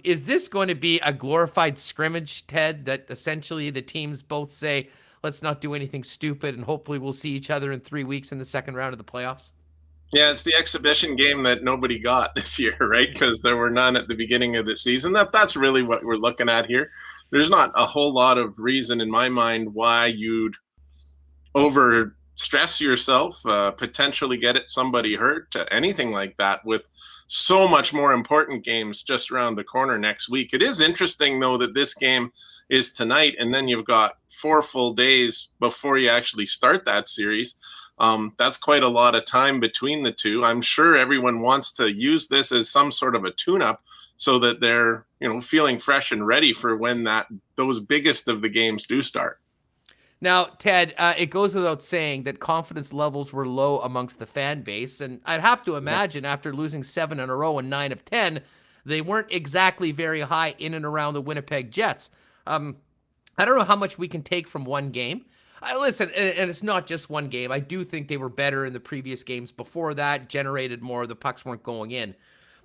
Is this going to be a glorified scrimmage, Ted, that essentially the teams both say, let's not do anything stupid, and hopefully we'll see each other in 3 weeks in the second round of the playoffs? Yeah, it's the exhibition game that nobody got this year, right? Because there were none at the beginning of the season. That's really what we're looking at here. There's not a whole lot of reason in my mind why you'd overstress yourself, potentially get somebody hurt, anything like that, with so much more important games just around the corner next week. It is interesting, though, that this game is tonight, and then you've got 4 full days before you actually start that series. That's quite a lot of time between the two. I'm sure everyone wants to use this as some sort of a tune-up so that they're, feeling fresh and ready for when those biggest of the games do start. Now, Ted, it goes without saying that confidence levels were low amongst the fan base, and I'd have to imagine after losing 7 in a row and 9 of 10, they weren't exactly very high in and around the Winnipeg Jets. I don't know how much we can take from one game. Listen, and it's not just one game. I do think they were better in the previous games before that, generated more, the pucks weren't going in.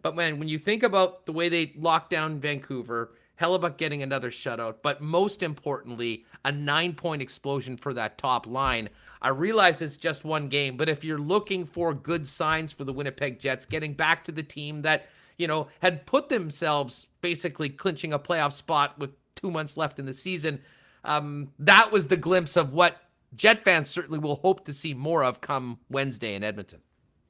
But when you think about the way they locked down Vancouver, Hellebuck getting another shutout, but most importantly, a 9-point explosion for that top line. I realize it's just one game, but if you're looking for good signs for the Winnipeg Jets, getting back to the team that, had put themselves basically clinching a playoff spot with 2 months left in the season, that was the glimpse of what Jet fans certainly will hope to see more of come Wednesday in Edmonton.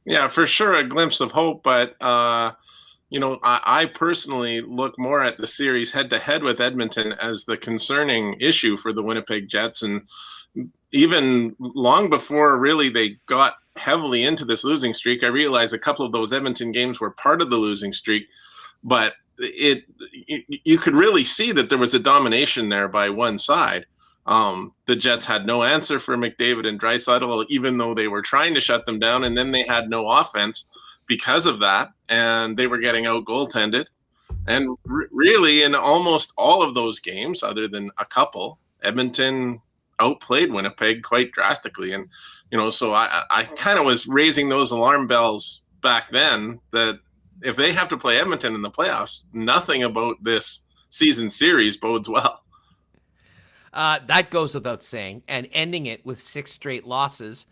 Yeah, for sure, a glimpse of hope, but I personally look more at the series head-to-head with Edmonton as the concerning issue for the Winnipeg Jets. And even long before really they got heavily into this losing streak, I realized a couple of those Edmonton games were part of the losing streak, but you could really see that there was a domination there by one side. The Jets had no answer for McDavid and Draisaitl, even though they were trying to shut them down, and then they had no offense because of that, and they were getting out goaltended. And really, in almost all of those games, other than a couple, Edmonton outplayed Winnipeg quite drastically. And so I kind of was raising those alarm bells back then that if they have to play Edmonton in the playoffs, nothing about this season series bodes well. That goes without saying, and ending it with 6 straight losses.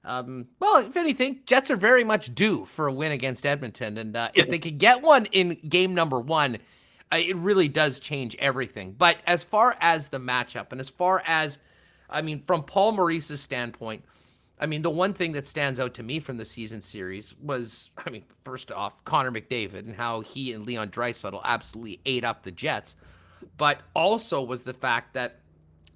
Well, if anything, Jets are very much due for a win against Edmonton, and if they could get one in game number 1, it really does change everything. But as far as the matchup, and as far as, from Paul Maurice's standpoint, the one thing that stands out to me from the season series was, first off, Connor McDavid and how he and Leon Draisaitl absolutely ate up the Jets, but also was the fact that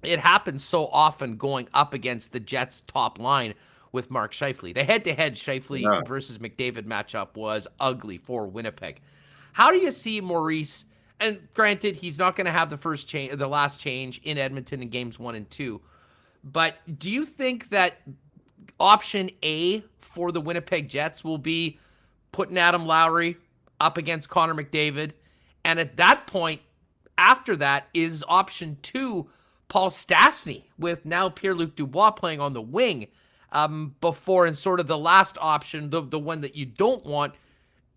it happens so often going up against the Jets' top line with Mark Scheifele. The head-to-head Scheifele versus McDavid matchup was ugly for Winnipeg. How do you see Maurice? And granted, he's not going to have the last change in Edmonton in games 1 and 2. But do you think that option A for the Winnipeg Jets will be putting Adam Lowry up against Connor McDavid? And at that point, after that, is option 2 Paul Stastny with now Pierre-Luc Dubois playing on the wing before, and sort of the last option, the one that you don't want,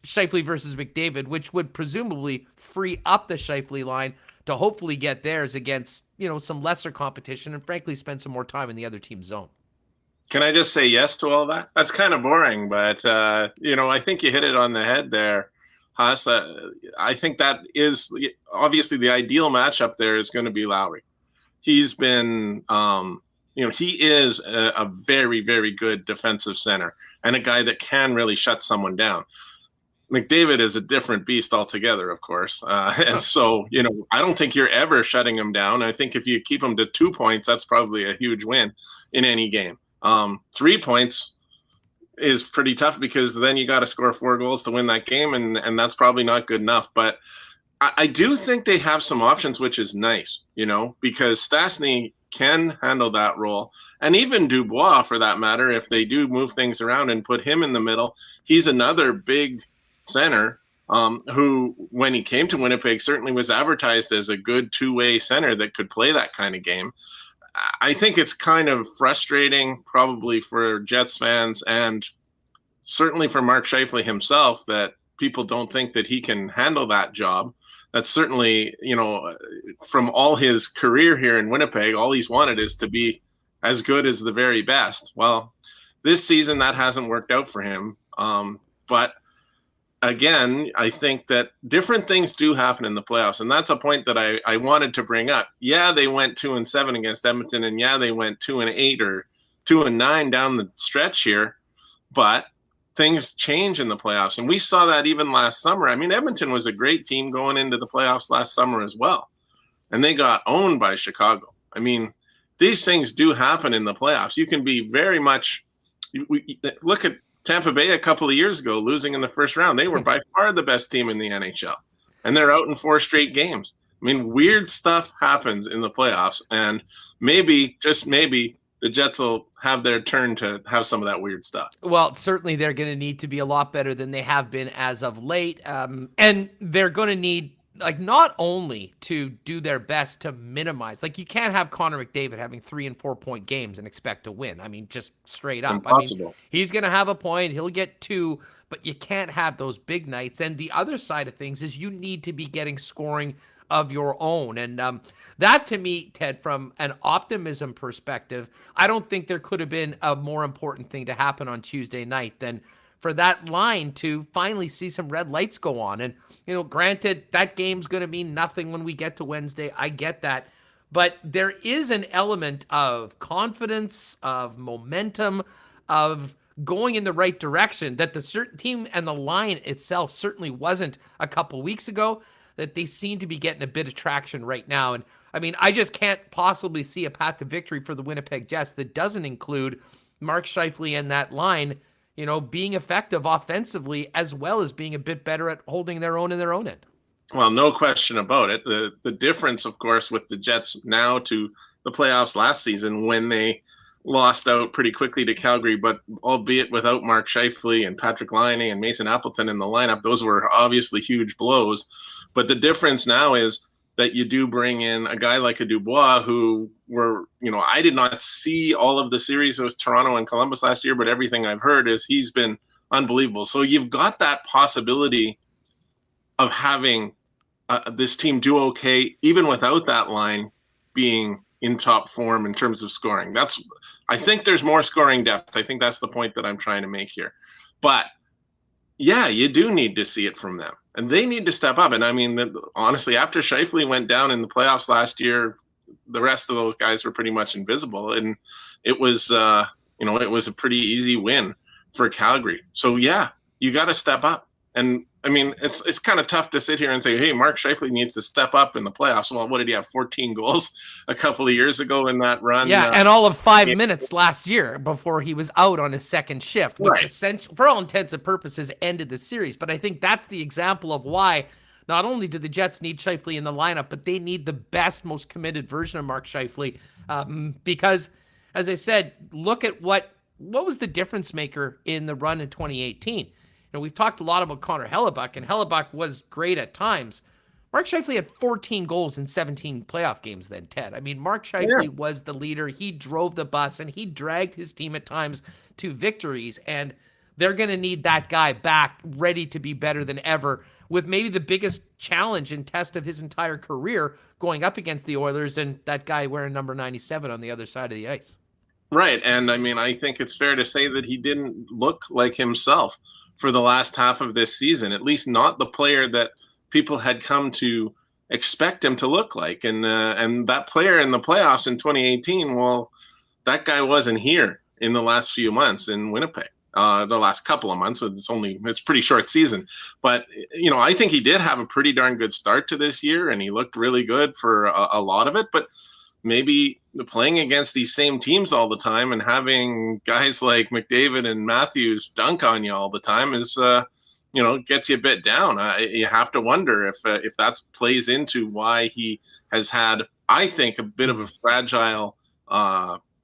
Scheifele versus McDavid, which would presumably free up the Scheifele line to hopefully get theirs against, some lesser competition and frankly spend some more time in the other team's zone. Can I just say yes to all that? That's kind of boring, but, I think you hit it on the head there, Huss. I think that is obviously the ideal matchup there is going to be Lowry. He's been, he is a very, very good defensive center and a guy that can really shut someone down. McDavid is a different beast altogether, of course. And so, I don't think you're ever shutting him down. I think if you keep him to 2 points, that's probably a huge win. in any game. 3 points is pretty tough because then you got to score 4 goals to win that game, and that's probably not good enough. But I do think they have some options, which is nice, because Stastny can handle that role. And even Dubois, for that matter, if they do move things around and put him in the middle, he's another big center who, when he came to Winnipeg, certainly was advertised as a good two-way center that could play that kind of game. I think it's kind of frustrating probably for Jets fans and certainly for Mark Scheifele himself that people don't think that he can handle that job. That's certainly, from all his career here in Winnipeg, all he's wanted is to be as good as the very best. Well, this season that hasn't worked out for him. But again, I think that different things do happen in the playoffs. And that's a point that I wanted to bring up. Yeah, they went 2-7 against Edmonton. And yeah, they went 2-8 or 2-9 down the stretch here. But things change in the playoffs. And we saw that even last summer. I mean, Edmonton was a great team going into the playoffs last summer as well. And they got owned by Chicago. I mean, these things do happen in the playoffs. You can be very much – look at Tampa Bay a couple of years ago losing in the first round. They were by far the best team in the NHL. And they're out in 4 straight games. I mean, weird stuff happens in the playoffs. And maybe, just maybe, the Jets will have their turn to have some of that weird stuff. Well, certainly they're going to need to be a lot better than they have been as of late. And they're going to need, not only to do their best to minimize, you can't have Connor McDavid having 3 and 4 point games and expect to win. I mean, just straight up. Impossible. I mean, he's going to have a point. He'll get 2, but you can't have those big nights. And the other side of things is you need to be getting scoring of your own. And that, to me, Ted, from an optimism perspective, I don't think there could have been a more important thing to happen on Tuesday night than for that line to finally see some red lights go on. And, granted, that game's going to mean nothing when we get to Wednesday. I get that. But there is an element of confidence, of momentum, of going in the right direction that the certain team and the line itself certainly wasn't a couple weeks ago, that they seem to be getting a bit of traction right now. And I mean, I just can't possibly see a path to victory for the Winnipeg Jets that doesn't include Mark Scheifele and that line, being effective offensively as well as being a bit better at holding their own in their own end. Well, no question about it. The difference, of course, with the Jets now to the playoffs last season when they lost out pretty quickly to Calgary, but albeit without Mark Scheifele and Patrick Laine and Mason Appleton in the lineup, those were obviously huge blows. But the difference now is that you do bring in a guy like a Dubois who I did not see all of the series with Toronto and Columbus last year, but everything I've heard is he's been unbelievable. So you've got that possibility of having this team do okay, even without that line being in top form in terms of scoring. I think there's more scoring depth. I think that's the point that I'm trying to make here. But yeah, you do need to see it from them. And they need to step up. And I mean, honestly, after Scheifele went down in the playoffs last year, the rest of those guys were pretty much invisible. And it was, it was a pretty easy win for Calgary. So yeah, you got to step up. And I mean, it's kind of tough to sit here and say, hey, Mark Scheifele needs to step up in the playoffs. Well, what did he have? 14 goals a couple of years ago in that run? Yeah, and all of 5 minutes last year before he was out on his second shift, which essentially, for all intents and purposes, ended the series. But I think that's the example of why not only do the Jets need Scheifele in the lineup, but they need the best, most committed version of Mark Scheifele. Because, as I said, look at what was the difference maker in the run in 2018. We've talked a lot about Connor Hellebuck, and Hellebuck was great at times. Mark Scheifele had 14 goals in 17 playoff games then, Ted. I mean, Mark Scheifele was the leader. He drove the bus, and he dragged his team at times to victories. And they're going to need that guy back, ready to be better than ever, with maybe the biggest challenge and test of his entire career going up against the Oilers and that guy wearing number 97 on the other side of the ice. Right. And I mean, I think it's fair to say that he didn't look like himself for the last half of this season, at least not the player that people had come to expect him to look like. And that player in the playoffs in 2018, well, that guy wasn't here in the last few months in Winnipeg, the last couple of months. It's pretty short season. But, I think he did have a pretty darn good start to this year, and he looked really good for a lot of it. But maybe playing against these same teams all the time and having guys like McDavid and Matthews dunk on you all the time is, gets you a bit down. You have to wonder if that plays into why he has had, I think, a bit of a fragile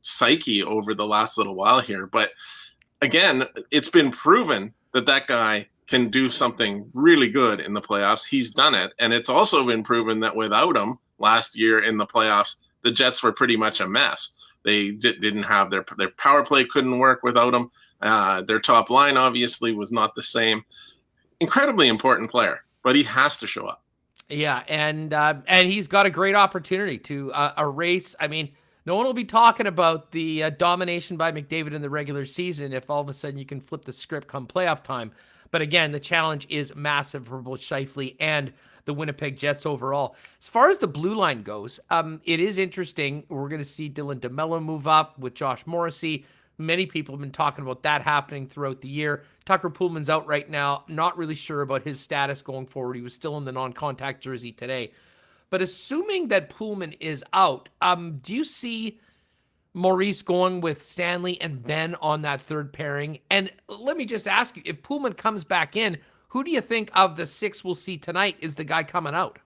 psyche over the last little while here. But again, it's been proven that guy can do something really good in the playoffs. He's done it. And it's also been proven that without him last year in the playoffs, the Jets were pretty much a mess. They didn't have their power play couldn't work without him. Their top line obviously was not the same. Incredibly important player, but he has to show up. Yeah, and he's got a great opportunity to erase. I mean, no one will be talking about the domination by McDavid in the regular season if all of a sudden you can flip the script come playoff time. But again, the challenge is massive for both Scheifele and the Winnipeg Jets overall. As far as the blue line goes, it is interesting. We're going to see Dylan DeMello move up with Josh Morrissey. Many people have been talking about that happening throughout the year. Tucker Poolman's out right now. Not really sure about his status going forward. He was still in the non-contact jersey today. But assuming that Poolman is out, do you see Maurice going with Stanley and Ben on that third pairing? And let me just ask you, if Poolman comes back in, who do you think of the six we'll see tonight is the guy coming out?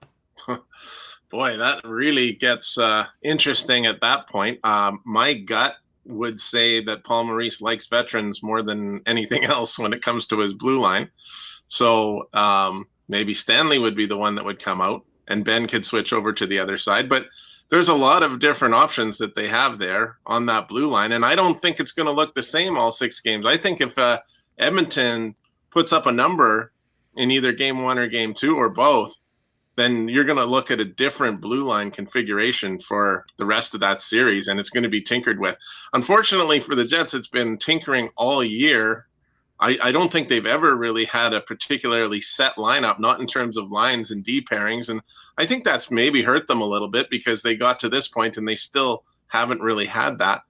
Boy, that really gets interesting at that point. My gut would say that Paul Maurice likes veterans more than anything else when it comes to his blue line. So maybe Stanley would be the one that would come out and Ben could switch over to the other side. But there's a lot of different options that they have there on that blue line. And I don't think it's going to look the same all 6 games. I think if Edmonton puts up a number in either game 1 or game 2 or both, then you're going to look at a different blue line configuration for the rest of that series, and it's going to be tinkered with. Unfortunately for the Jets, it's been tinkering all year. I don't think they've ever really had a particularly set lineup, not in terms of lines and D pairings, and I think that's maybe hurt them a little bit because they got to this point and they still haven't really had that.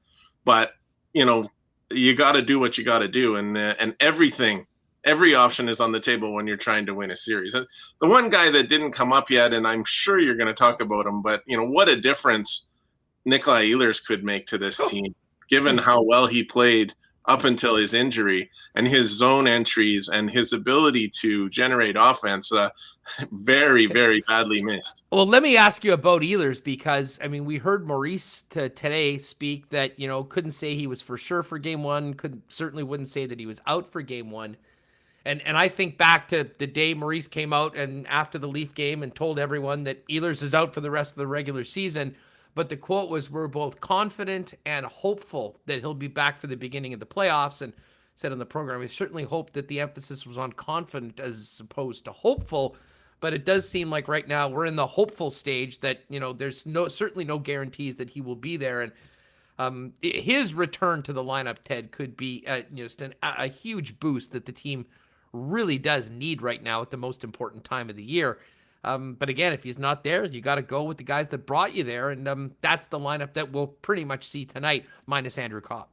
But, you got to do what you got to do, and every option is on the table when you're trying to win a series. The one guy that didn't come up yet, and I'm sure you're going to talk about him, but what a difference Nikolai Ehlers could make to this team, given how well he played up until his injury and his zone entries and his ability to generate offense. Very, very badly missed. Well, let me ask you about Ehlers because, we heard Maurice today speak that, couldn't say he was for sure for game 1, certainly wouldn't say that he was out for game 1. And I think back to the day Maurice came out and after the Leaf game and told everyone that Ehlers is out for the rest of the regular season. But the quote was, "We're both confident and hopeful that he'll be back for the beginning of the playoffs." And said on the program, we certainly hope that the emphasis was on confident as opposed to hopeful. But it does seem like right now we're in the hopeful stage that, there's certainly no guarantees that he will be there. And his return to the lineup, Ted, could be just a huge boost that the team really does need right now at the most important time of the year. But again, if he's not there, you got to go with the guys that brought you there. And that's the lineup that we'll pretty much see tonight, minus Andrew Copp.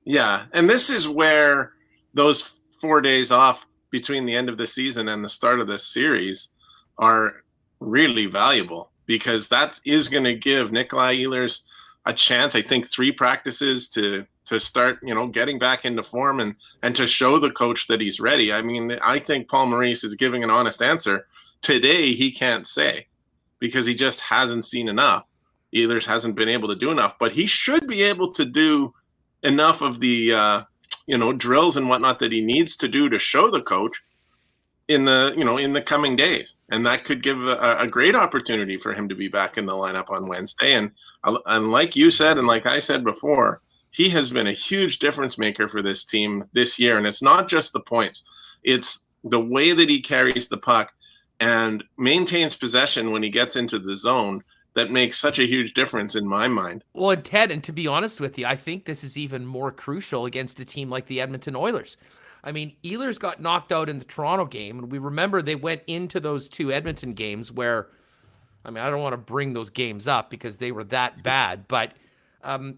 Yeah. And this is where those 4 days off between the end of the season and the start of this series are really valuable because that is going to give Nikolai Ehlers a chance, I think 3 practices to start, getting back into form and to show the coach that he's ready. I think Paul Maurice is giving an honest answer. Today, he can't say because he just hasn't seen enough. Ehlers hasn't been able to do enough, but he should be able to do enough of the, drills and whatnot that he needs to do to show the coach in the coming days. And that could give a great opportunity for him to be back in the lineup on Wednesday. And like you said, and like I said before, he has been a huge difference maker for this team this year. And it's not just the points. It's the way that he carries the puck and maintains possession when he gets into the zone that makes such a huge difference in my mind. Well, and Ted, and to be honest with you, I think this is even more crucial against a team like the Edmonton Oilers. Ehlers got knocked out in the Toronto game, and we remember they went into those 2 Edmonton games where, I don't want to bring those games up because they were that bad, but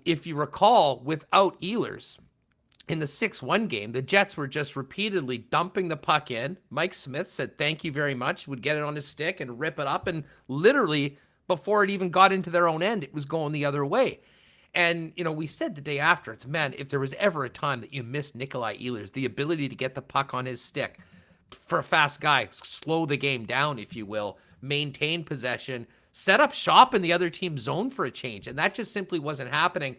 if you recall, without Ehlers, in the 6-1 game, the Jets were just repeatedly dumping the puck in. Mike Smith said, "Thank you very much," would get it on his stick and rip it up. And literally, before it even got into their own end, it was going the other way. And, we said the day after, man, if there was ever a time that you missed Nikolai Ehlers, the ability to get the puck on his stick for a fast guy, slow the game down, if you will, maintain possession, set up shop in the other team's zone for a change. And that just simply wasn't happening.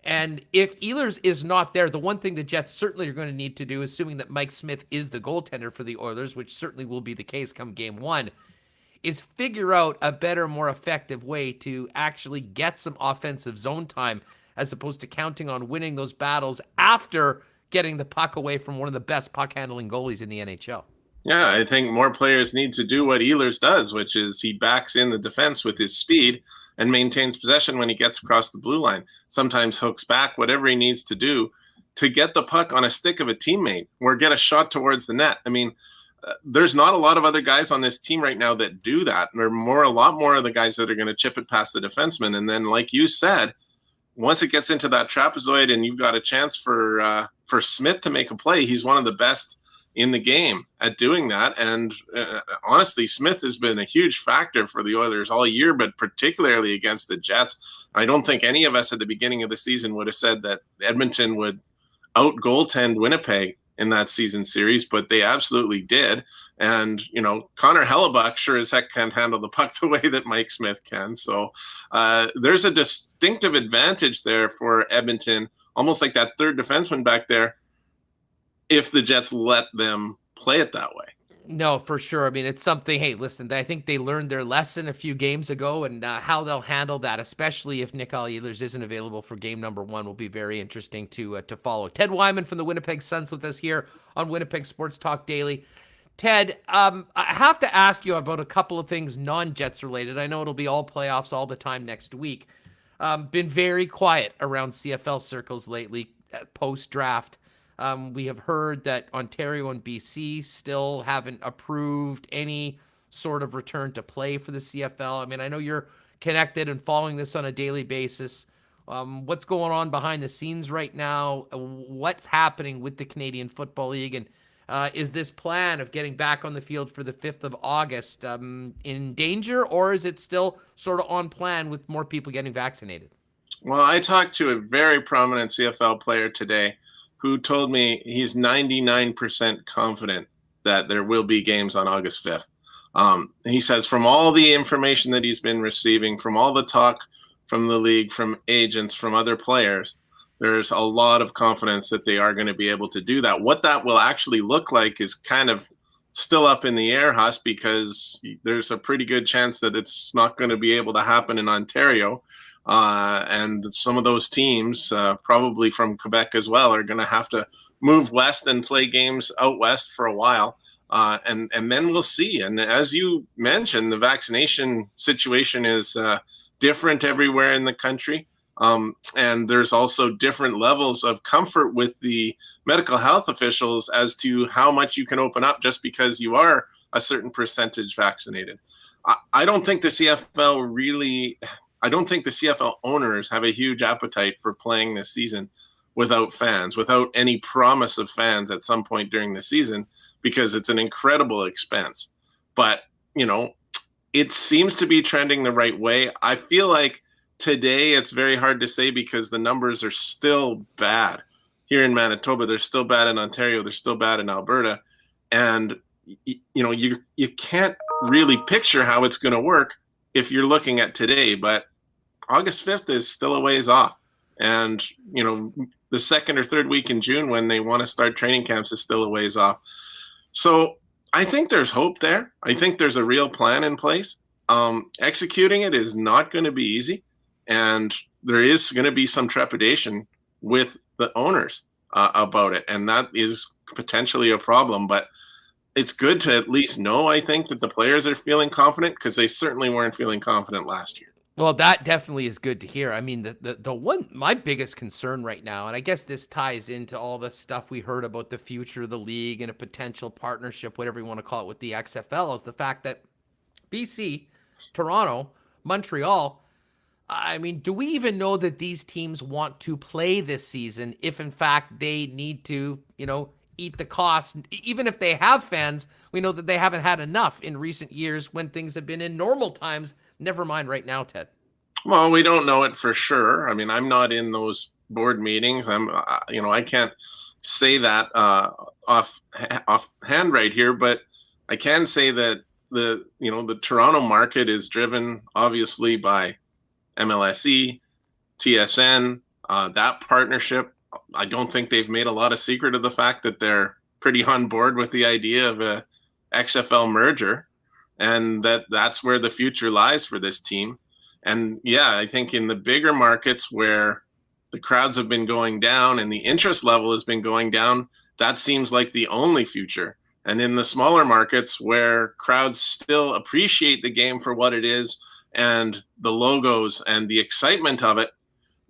And if Ehlers is not there, the one thing the Jets certainly are going to need to do, assuming that Mike Smith is the goaltender for the Oilers, which certainly will be the case come game one, is figure out a better, more effective way to actually get some offensive zone time as opposed to counting on winning those battles after getting the puck away from one of the best puck-handling goalies in the NHL. Yeah, I think more players need to do what Ehlers does, which is he backs in the defense with his speed and maintains possession when he gets across the blue line. Sometimes hooks back, whatever he needs to do to get the puck on a stick of a teammate or get a shot towards the net. I mean, there's not a lot of other guys on this team right now that do that. There are a lot more of the guys that are going to chip it past the defenseman. And then, like you said, once it gets into that trapezoid and you've got a chance for Smith to make a play, he's one of the best in the game at doing that. And honestly, Smith has been a huge factor for the Oilers all year, but particularly against the Jets. I don't think any of us at the beginning of the season would have said that Edmonton would out goaltend Winnipeg in that season series, but they absolutely did. And, Connor Hellebuck sure as heck can't handle the puck the way that Mike Smith can. So there's a distinctive advantage there for Edmonton, almost like that third defenseman back there, if the Jets let them play it that way. No, for sure. I mean, it's something, hey, listen, I think they learned their lesson a few games ago, and how they'll handle that, especially if Nikolai Ehlers isn't available for game number one, will be very interesting to follow. Ted Wyman from the Winnipeg Suns with us here on Winnipeg Sports Talk Daily. Ted, I have to ask you about a couple of things non-Jets related. I know it'll be all playoffs all the time next week. Been very quiet around CFL circles lately, post-draft. We have heard that Ontario and BC still haven't approved any sort of return to play for the CFL. I mean, I know you're connected and following this on a daily basis. What's going on behind the scenes right now? What's happening with the Canadian Football League? And is this plan of getting back on the field for the 5th of August in danger, or is it still sort of on plan with more people getting vaccinated? Well, I talked to a very prominent CFL player today who told me he's 99% confident that there will be games on August 5th. He says from all the information that he's been receiving, from all the talk from the league, from agents, from other players, there's a lot of confidence that they are going to be able to do that. What that will actually look like is kind of still up in the air, Huss, because there's a pretty good chance that it's not going to be able to happen in Ontario. And some of those teams, probably from Quebec as well, are going to have to move west and play games out west for a while. And then we'll see. And as you mentioned, the vaccination situation is different everywhere in the country. And there's also different levels of comfort with the medical health officials as to how much you can open up just because you are a certain percentage vaccinated. I don't think the CFL owners have a huge appetite for playing this season without fans, without any promise of fans at some point during the season, because it's an incredible expense. But, it seems to be trending the right way. I feel like today it's very hard to say because the numbers are still bad here in Manitoba. They're still bad in Ontario. They're still bad in Alberta. And, you can't really picture how it's going to work if you're looking at today. But August 5th is still a ways off. And, the second or third week in June when they want to start training camps is still a ways off. So I think there's hope there. I think there's a real plan in place. Executing it is not going to be easy. And there is going to be some trepidation with the owners about it. And that is potentially a problem. But it's good to at least know, I think, that the players are feeling confident because they certainly weren't feeling confident last year. Well, that definitely is good to hear. I mean, the one, my biggest concern right now, and I guess this ties into all the stuff we heard about the future of the league and a potential partnership, whatever you want to call it, with the XFL, is the fact that BC, Toronto, Montreal, I mean, do we even know that these teams want to play this season if, in fact, they need to, eat the cost? Even if they have fans, we know that they haven't had enough in recent years when things have been in normal times. Never mind right now, Ted. Well, we don't know it for sure. I mean, I'm not in those board meetings. I can't say that offhand right here, but I can say that the Toronto market is driven obviously by MLSE, TSN, that partnership. I don't think they've made a lot of secret of the fact that they're pretty on board with the idea of a XFL merger, and that's where the future lies for this team. And yeah, I think in the bigger markets where the crowds have been going down and the interest level has been going down, that seems like the only future. And in the smaller markets where crowds still appreciate the game for what it is and the logos and the excitement of it,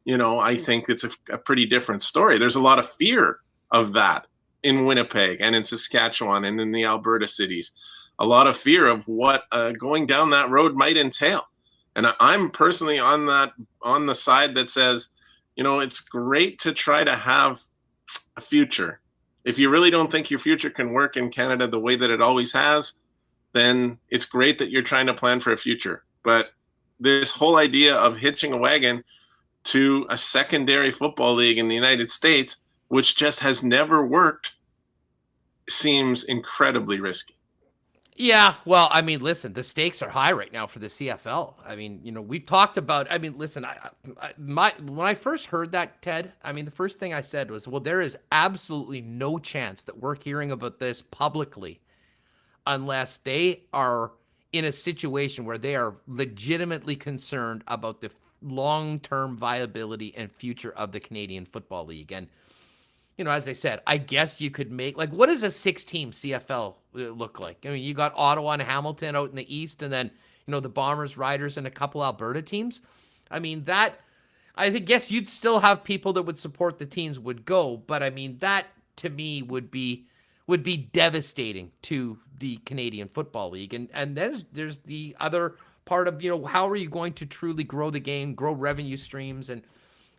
I think it's a pretty different story. There's a lot of fear of that in Winnipeg and in Saskatchewan and in the Alberta cities. A lot of fear of what going down that road might entail. And I'm personally on the side that says, it's great to try to have a future. If you really don't think your future can work in Canada the way that it always has, then it's great that you're trying to plan for a future. But this whole idea of hitching a wagon to a secondary football league in the United States, which just has never worked, seems incredibly risky. Yeah, well, I mean, listen, the stakes are high right now for the CFL. I mean, we've talked about, I mean, listen, when I first heard that, Ted, I mean, the first thing I said was, well, there is absolutely no chance that we're hearing about this publicly unless they are in a situation where they are legitimately concerned about the long-term viability and future of the Canadian Football League. And, as I said, I guess you could make, like, what does a 6-team CFL look like? I mean, you got Ottawa and Hamilton out in the East, and then, the Bombers, Riders, and a couple Alberta teams. I mean, guess you'd still have people that would support the teams would go, but I mean, that to me would be devastating to the Canadian Football League. And there's the other part of, how are you going to truly grow the game, grow revenue streams? And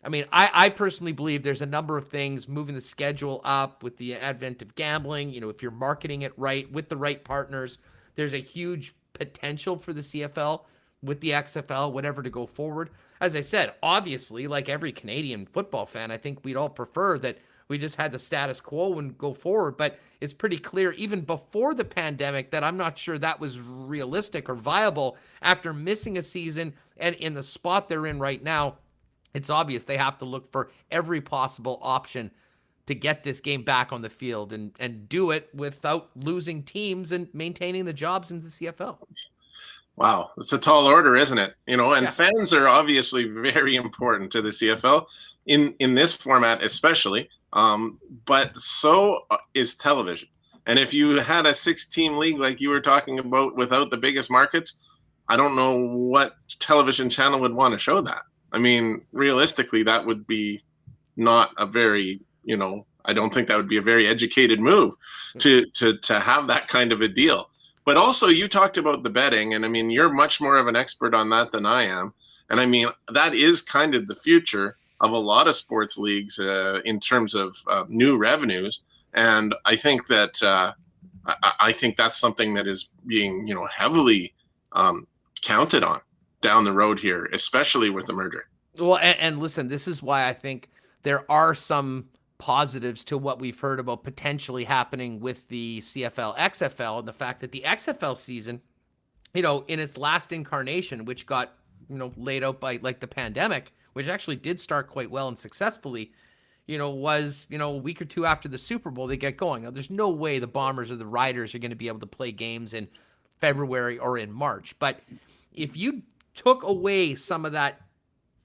I mean, I personally believe there's a number of things, moving the schedule up with the advent of gambling. If you're marketing it right with the right partners, there's a huge potential for the CFL with the XFL, whatever, to go forward. As I said, obviously, like every Canadian football fan, I think we'd all prefer that we just had the status quo and go forward. But it's pretty clear, even before the pandemic, that I'm not sure that was realistic or viable after missing a season. And in the spot they're in right now, it's obvious they have to look for every possible option to get this game back on the field and do it without losing teams and maintaining the jobs in the CFL. Wow, it's a tall order, isn't it? And Yeah. Fans are obviously very important to the CFL in this format, especially. But so is television. And if you had a 6-team league like you were talking about without the biggest markets, I don't know what television channel would want to show that. I mean, realistically, that would be not a very, I don't think that would be a very educated move to have that kind of a deal. But also, you talked about the betting, and I mean, you're much more of an expert on that than I am. And I mean, that is kind of the future of a lot of sports leagues in terms of new revenues. And I think that I think that's something that is being, heavily counted on down the road here, especially with the merger. Well, and listen, this is why I think there are some positives to what we've heard about potentially happening with the CFL, XFL, and the fact that the XFL season, in its last incarnation, which got, laid out by like the pandemic, which actually did start quite well and successfully, was, a week or two after the Super Bowl, they get going. Now, there's no way the Bombers or the Riders are going to be able to play games in February or in March. But if you took away some of that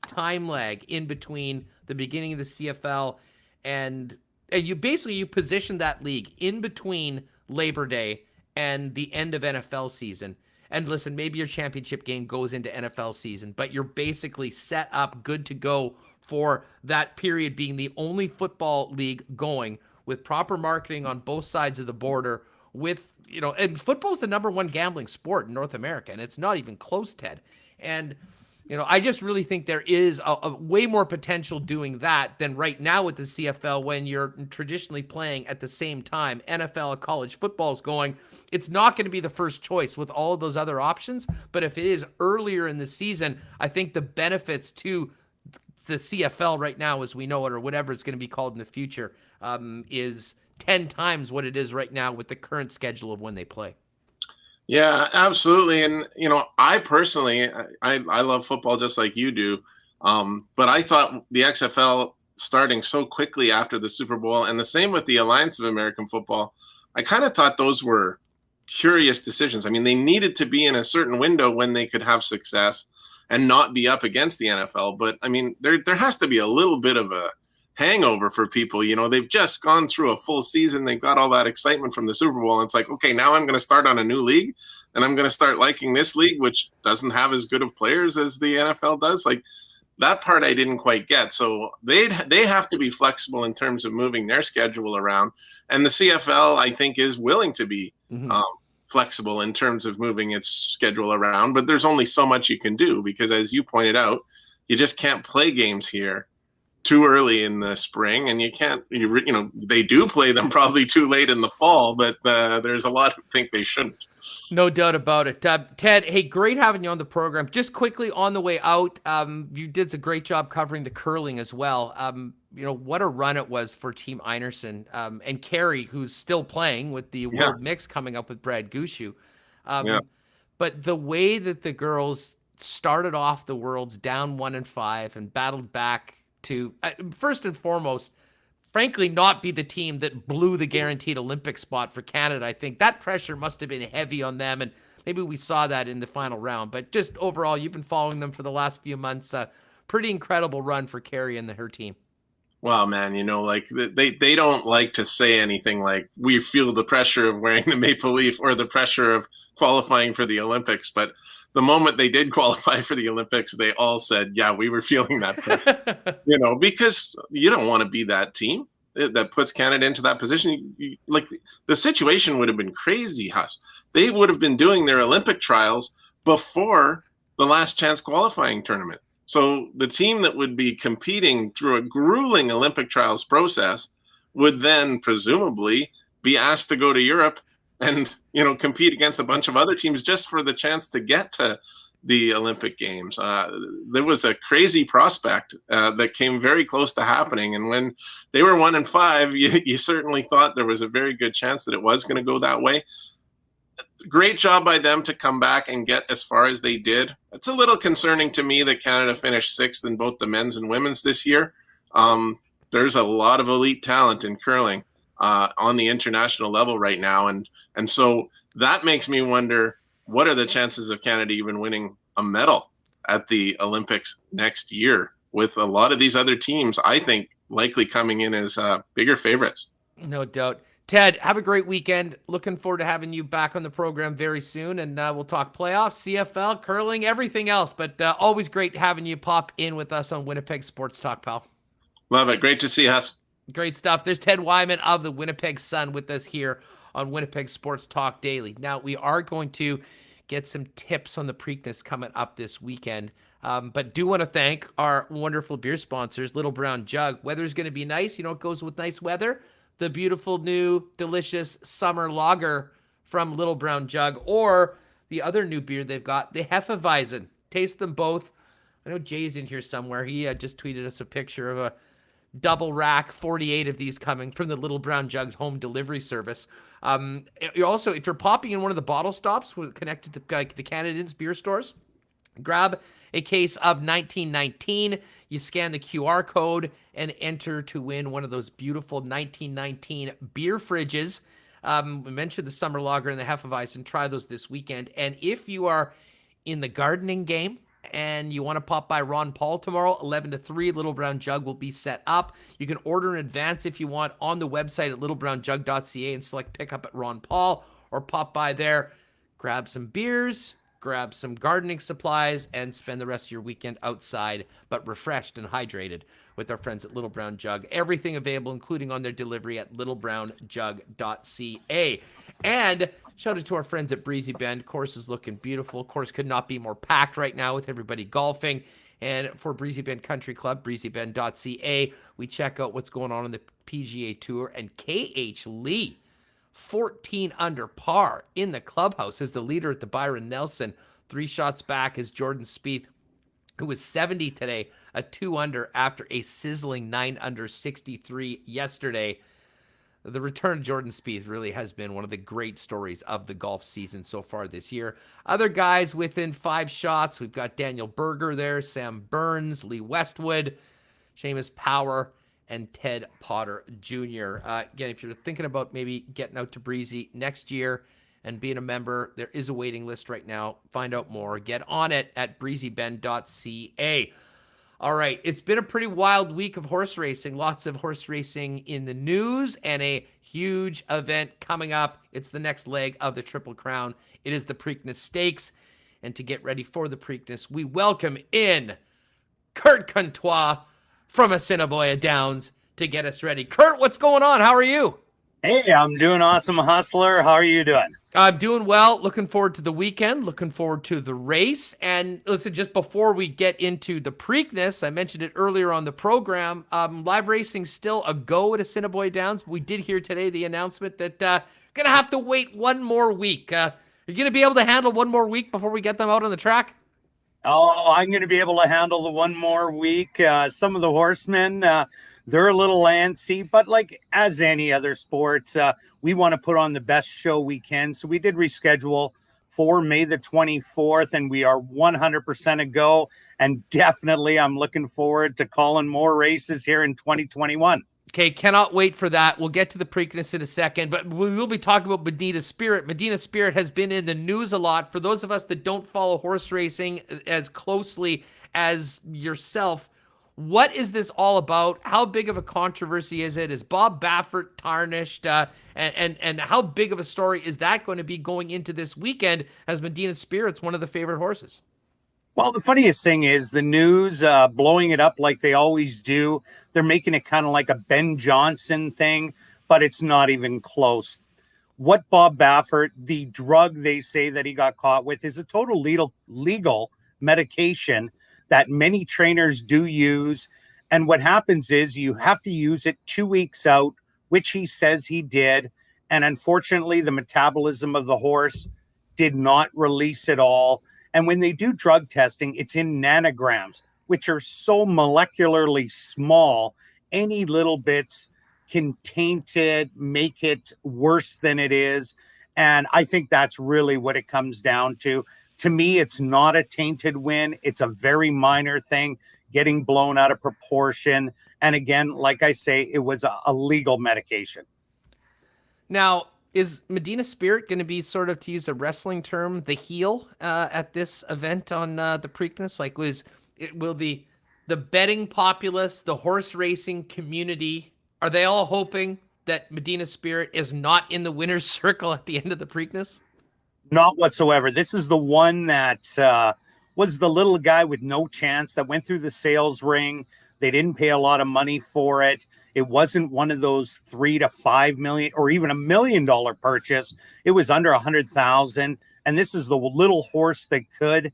time lag in between the beginning of the CFL and you position that league in between Labor Day and the end of NFL season. And listen, maybe your championship game goes into NFL season, but you're basically set up good to go for that period being the only football league going with proper marketing on both sides of the border with, and football's the number one gambling sport in North America, and it's not even close, Ted. And, I just really think there is a way more potential doing that than right now with the CFL when you're traditionally playing at the same time. NFL, college football is going. It's not going to be the first choice with all of those other options, but if it is earlier in the season, I think the benefits to the CFL right now as we know it, or whatever it's going to be called in the future, is 10 times what it is right now with the current schedule of when they play. Yeah, absolutely. And, I personally, I love football just like you do. But I thought the XFL starting so quickly after the Super Bowl, and the same with the Alliance of American Football, I kind of thought those were curious decisions. I mean, they needed to be in a certain window when they could have success and not be up against the NFL. But, I mean, there has to be a little bit of a hangover for people. They've just gone through a full season. They've got all that excitement from the Super Bowl. And it's like, okay, now I'm going to start on a new league and I'm going to start liking this league, which doesn't have as good of players as the NFL does. Like, that part I didn't quite get. So they have to be flexible in terms of moving their schedule around. And the CFL, I think, is willing to be flexible in terms of moving its schedule around. But there's only so much you can do because, as you pointed out, you just can't play games here too early in the spring, and you can't, they do play them probably too late in the fall, but there's a lot who think they shouldn't. No doubt about it. Ted, hey, great having you on the program. Just quickly on the way out, you did a great job covering the curling as well. What a run it was for Team Einarson, and Carey, who's still playing with the World Mix coming up with Brad Gushu. But the way that the girls started off the Worlds down 1-5 and battled back to, first and foremost, frankly, not be the team that blew the guaranteed Olympic spot for Canada. I think that pressure must have been heavy on them, and maybe we saw that in the final round. But just overall, you've been following them for the last few months. Pretty incredible run for Carey and her team. Well, man, like they don't like to say anything like we feel the pressure of wearing the maple leaf or the pressure of qualifying for the Olympics, but the moment they did qualify for the Olympics, they all said, yeah, we were feeling that pressure, because you don't want to be that team that puts Canada into that position. Like, the situation would have been crazy, Huss. They would have been doing their Olympic trials before the last chance qualifying tournament. So the team that would be competing through a grueling Olympic trials process would then presumably be asked to go to Europe and, compete against a bunch of other teams just for the chance to get to the Olympic Games. There was a crazy prospect that came very close to happening. And when they were 1-5, you certainly thought there was a very good chance that it was going to go that way. Great job by them to come back and get as far as they did. It's a little concerning to me that Canada finished 6th in both the men's and women's this year. There's a lot of elite talent in curling on the international level right now. And so that makes me wonder, what are the chances of Canada even winning a medal at the Olympics next year, with a lot of these other teams, I think, likely coming in as bigger favorites? No doubt. Ted, have a great weekend. Looking forward to having you back on the program very soon, and we'll talk playoffs, CFL, curling, everything else. But always great having you pop in with us on Winnipeg Sports Talk, pal. Love it. Great to see you, Huss. Great stuff. There's Ted Wyman of the Winnipeg Sun with us here on Winnipeg Sports Talk Daily. Now, we are going to get some tips on the Preakness coming up this weekend, but do want to thank our wonderful beer sponsors, Little Brown Jug. Weather's going to be nice. It goes with nice weather. The beautiful new delicious summer lager from Little Brown Jug, or the other new beer they've got, the Hefeweizen. Taste them both. I know Jay's in here somewhere. He just tweeted us a picture of a double rack, 48 of these coming from the Little Brown Jug's home delivery service. You're also, if you're popping in one of the bottle stops connected to the Canadians beer stores, grab a case of 1919. You scan the QR code and enter to win one of those beautiful 1919 beer fridges. We mentioned the summer lager and the Hefeweizen. Try those this weekend. And if you are in the gardening game and you want to pop by Ron Paul tomorrow, 11 to 3, Little Brown Jug will be set up. You can order in advance if you want on the website at littlebrownjug.ca and select pickup at Ron Paul, or pop by there, grab some beers, grab some gardening supplies, and spend the rest of your weekend outside, but refreshed and hydrated with our friends at Little Brown Jug. Everything available, including on their delivery at littlebrownjug.ca. And shout out to our friends at Breezy Bend. Course is looking beautiful. Course could not be more packed right now with everybody golfing. And for Breezy Bend Country Club, breezybend.ca, we check out what's going on in the PGA Tour. And KH Lee, 14 under par in the clubhouse, as the leader at the Byron Nelson. 3 shots back is Jordan Spieth, who was 70 today, a 2 under after a sizzling 9 under 63 yesterday. The return of Jordan Spieth really has been one of the great stories of the golf season so far this year. Other guys within 5 shots, we've got Daniel Berger there, Sam Burns, Lee Westwood, Seamus Power, and Ted Potter Jr. Again, if you're thinking about maybe getting out to Breezy next year and being a member, there is a waiting list right now. Find out more. Get on it at breezybend.ca. All right, it's been a pretty wild week of horse racing. Lots of horse racing in the news and a huge event coming up. It's the next leg of the Triple Crown. It is the Preakness Stakes. And to get ready for the Preakness, we welcome in Kirt Contois from Assiniboia Downs to get us ready. Kirt, what's going on? How are you? Hey, I'm doing awesome, Hustler. How are you doing? I'm doing well. Looking forward to the weekend. Looking forward to the race. And listen, just before we get into the Preakness, I mentioned it earlier on the program, live racing still a go at Assiniboia Downs. We did hear today the announcement that going to have to wait one more week. You're going to be able to handle one more week before we get them out on the track? Oh, I'm going to be able to handle the one more week. Some of the horsemen, they're a little antsy, but like as any other sport, we want to put on the best show we can. So we did reschedule for May the 24th, and we are 100% a go. And definitely I'm looking forward to calling more races here in 2021. Okay, cannot wait for that. We'll get to the Preakness in a second, but we will be talking about Medina Spirit. Medina Spirit has been in the news a lot. For those of us that don't follow horse racing as closely as yourself, what is this all about? How big of a controversy is it? Is Bob Baffert tarnished? And how big of a story is that going to be going into this weekend as Medina Spirit's one of the favorite horses? Well, the funniest thing is the news blowing it up like they always do. They're making it kind of like a Ben Johnson thing, but it's not even close. What Bob Baffert, the drug they say that he got caught with, is a total legal medication that many trainers do use. And what happens is you have to use it 2 weeks out, which he says he did. And unfortunately, the metabolism of the horse did not release it all. And when they do drug testing, it's in nanograms, which are so molecularly small, any little bits can taint it, make it worse than it is. And I think that's really what it comes down to. To me, it's not a tainted win. It's a very minor thing, getting blown out of proportion. And again, like I say, it was a legal medication. Now, is Medina Spirit going to be sort of, to use a wrestling term, the heel at this event on the Preakness? Like, will the betting populace, the horse racing community, are they all hoping that Medina Spirit is not in the winner's circle at the end of the Preakness? Not whatsoever. This is the one that was the little guy with no chance that went through the sales ring. They didn't pay a lot of money for it. It wasn't one of those $3 to $5 million or even $1 million purchase. It was under $100,000. And this is the little horse that could.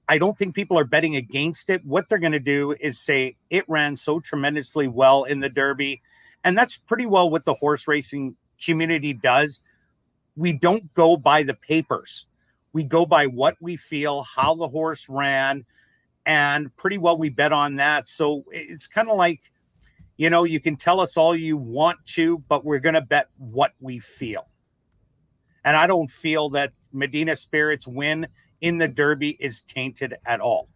I don't think people are betting against it. What they're going to do is say it ran so tremendously well in the Derby. And that's pretty well what the horse racing community does. We don't go by the papers. We go by what we feel, how the horse ran, and pretty well we bet on that. So it's kind of like, you know, you can tell us all you want to, but we're going to bet what we feel. And I don't feel that Medina Spirit's win in the Derby is tainted at all.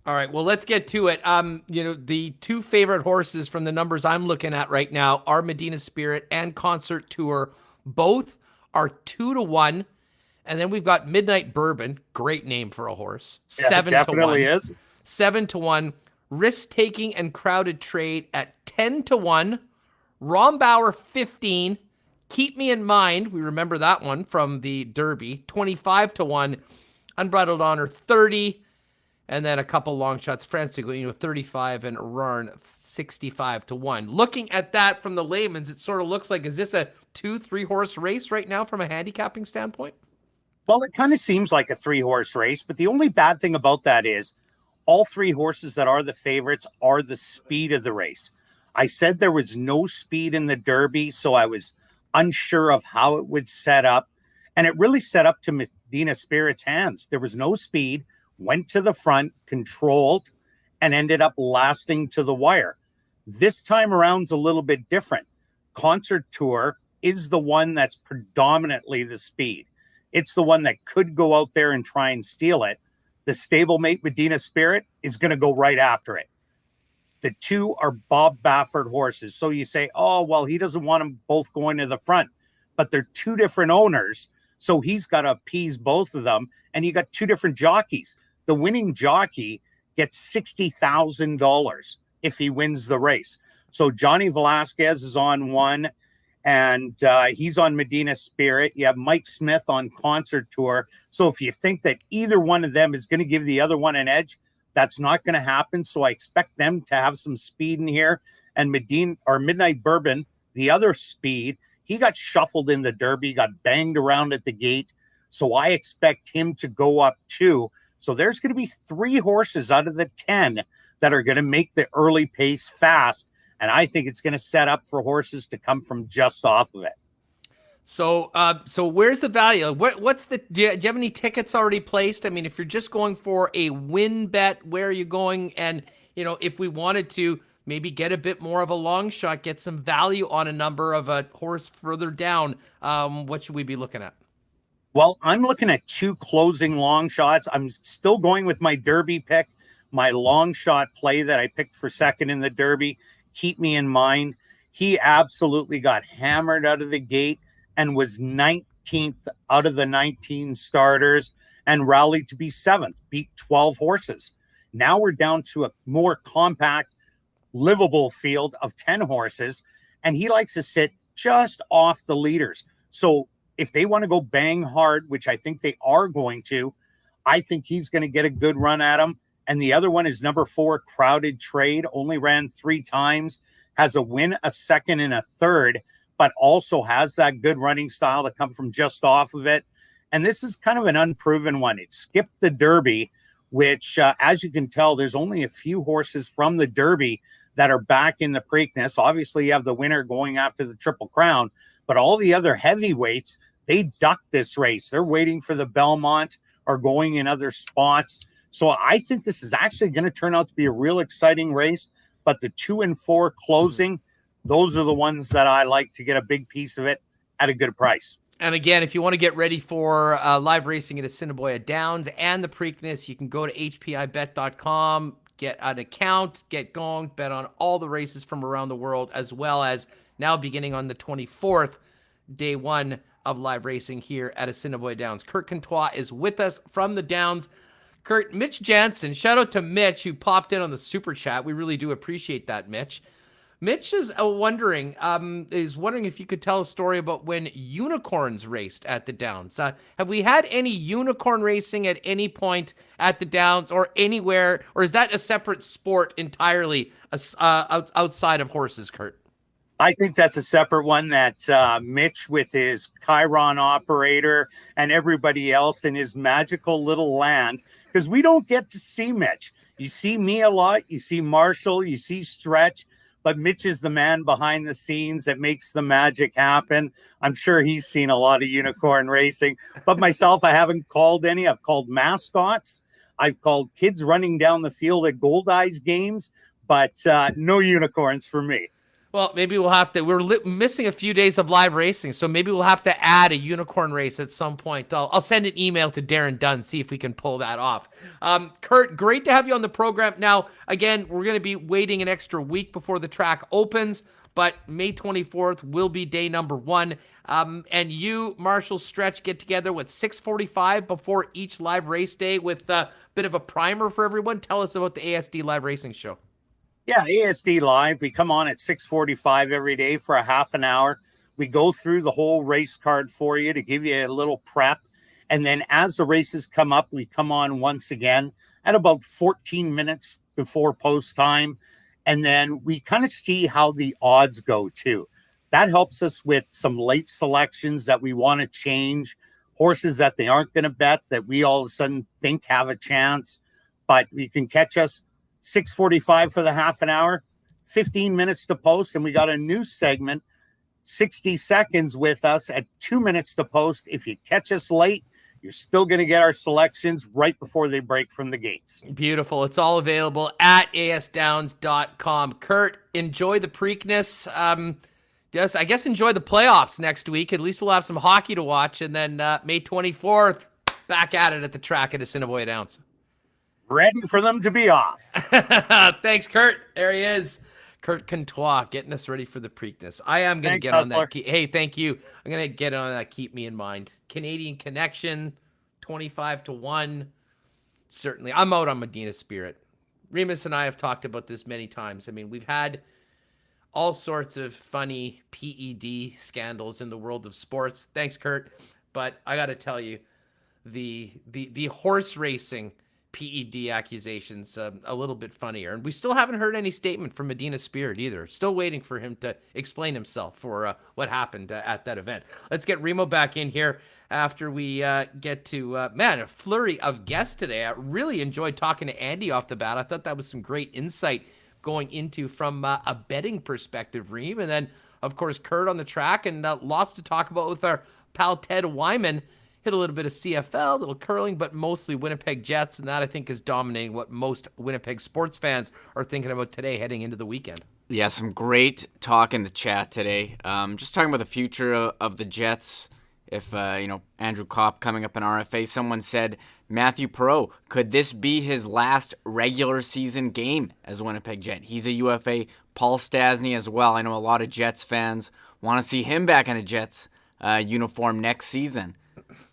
All right, well, let's get to it. The two favorite horses from the numbers I'm looking at right now are Medina Spirit and Concert Tour. Both are 2-1. And then we've got Midnight Bourbon, great name for a horse. Yeah, 7-1. Definitely is. 7-1. Risk Taking and Crowded Trade at 10-1. Rombauer 15. Keep Me in Mind. We remember that one from the Derby. 25-1. Unbridled Honor 30, and then a couple long shots. France 35 and Rarn 65-1. Looking at that from the layman's, it sort of looks like, is this a 2-3 horse race right now from a handicapping standpoint? Well, it kind of seems like a 3-horse race, but the only bad thing about that is all 3 horses that are the favorites are the speed of the race. I said there was no speed in the Derby, so I was unsure of how it would set up. And it really set up to Medina Spirit's hands. There was no speed, went to the front, controlled, and ended up lasting to the wire. This time around's a little bit different. Concert Tour is the one that's predominantly the speed. It's the one that could go out there and try and steal it. The stablemate Medina Spirit is going to go right after it. The 2 are Bob Baffert horses. So you say, oh, well, he doesn't want them both going to the front. But they're 2 different owners, so he's got to appease both of them. And you got 2 different jockeys. The winning jockey gets $60,000 if he wins the race. So Johnny Velasquez is on 1, and he's on Medina Spirit. You have Mike Smith on Concert Tour. So if you think that either one of them is going to give the other one an edge, that's not going to happen. So I expect them to have some speed in here. And Midnight Bourbon, the other speed, he got shuffled in the Derby, got banged around at the gate. So I expect him to go up too. So there's going to be 3 horses out of the 10 that are going to make the early pace fast. And I think it's going to set up for horses to come from just off of it. So where's the value? Do you have any tickets already placed? I mean, if you're just going for a win bet, where are you going? And, if we wanted to maybe get a bit more of a long shot, get some value on a number of a horse further down, what should we be looking at? Well, I'm looking at 2 closing long shots. I'm still going with my Derby pick, my long shot play that I picked for second in the Derby. Keep me in mind. He absolutely got hammered out of the gate and was 19th out of the 19 starters and rallied to be 7th, beat 12 horses. Now we're down to a more compact, livable field of 10 horses, and he likes to sit just off the leaders. So if they want to go bang hard, which I think they are going to, I think he's going to get a good run at him. And the other one is number 4, Crowded Trade, only ran 3 times, has a win, a second, and a third, but also has that good running style to come from just off of it. And this is kind of an unproven one. It skipped the Derby, which, as you can tell, there's only a few horses from the Derby that are back in the Preakness. Obviously, you have the winner going after the Triple Crown, but all the other heavyweights, they ducked this race. They're waiting for the Belmont or going in other spots. So I think this is actually going to turn out to be a real exciting race. But the 2 and 4 closing, those are the ones that I like to get a big piece of it at a good price. And again, if you want to get ready for live racing at Assiniboia Downs and the Preakness, you can go to hpibet.com, get an account, get going, bet on all the races from around the world, as well as now beginning on the 24th, day 1 of live racing here at Assiniboia Downs. Kirt Contois is with us from the Downs. Kirt, Mitch Jansen, shout out to Mitch who popped in on the super chat. We really do appreciate that, Mitch. Mitch is wondering if you could tell a story about when unicorns raced at the Downs. Have we had any unicorn racing at any point at the Downs or anywhere, or is that a separate sport entirely outside of horses, Kirt? I think that's a separate one that Mitch with his Chiron operator and everybody else in his magical little land, because we don't get to see Mitch. You see me a lot, you see Marshall, you see Stretch, but Mitch is the man behind the scenes that makes the magic happen. I'm sure he's seen a lot of unicorn racing, but myself, I haven't called any. I've called mascots. I've called kids running down the field at Gold Eyes games, but no unicorns for me. Well, maybe we'll have to. We're missing a few days of live racing, so maybe we'll have to add a unicorn race at some point. I'll send an email to Darren Dunn, see if we can pull that off. Kirt, great to have you on the program. Now, again, we're going to be waiting an extra week before the track opens, but May 24th will be day number 1. And you, Marshall, Stretch, get together with 6:45 before each live race day with a bit of a primer for everyone. Tell us about the ASD live racing show. Yeah, ASD Live. We come on at 6:45 every day for a half an hour. We go through the whole race card for you to give you a little prep. And then as the races come up, we come on once again at about 14 minutes before post time. And then we kind of see how the odds go too. That helps us with some late selections that we want to change, horses that they aren't going to bet that we all of a sudden think have a chance. But you can catch us 6:45 for the half an hour, 15 minutes to post, and we got a new segment, 60 seconds with us at 2 minutes to post. If you catch us late, you're still going to get our selections right before they break from the gates. Beautiful. It's all available at asdowns.com. Kirt, enjoy the Preakness. I guess enjoy the playoffs next week. At least we'll have some hockey to watch. And then May 24th, back at it at the track at Assiniboia Downs. Ready for them to be off. Thanks, Kirt. There he is. Kirt Contois getting us ready for the Preakness. I am going to get on that. Hey, thank you. I'm going to get on that. Keep me in mind. Canadian Connection, 25-1. Certainly. I'm out on Medina Spirit. Remis and I have talked about this many times. I mean, we've had all sorts of funny PED scandals in the world of sports. Thanks, Kirt. But I got to tell you, the horse racing PED accusations a little bit funnier. And we still haven't heard any statement from Medina Spirit either. Still waiting for him to explain himself for what happened at that event. Let's get Remo back in here after we get to, a flurry of guests today. I really enjoyed talking to Andy off the bat. I thought that was some great insight going into from a betting perspective, Reem. And then, of course, Kirt on the track, and lots to talk about with our pal Ted Wyman. Hit a little bit of CFL, a little curling, but mostly Winnipeg Jets, and that, I think, is dominating what most Winnipeg sports fans are thinking about today heading into the weekend. Yeah, some great talk in the chat today. Just talking about the future of the Jets. If, Andrew Kopp coming up in RFA, someone said, Matthew Perreault, could this be his last regular season game as a Winnipeg Jet? He's a UFA. Paul Stastny as well. I know a lot of Jets fans want to see him back in a Jets uniform next season.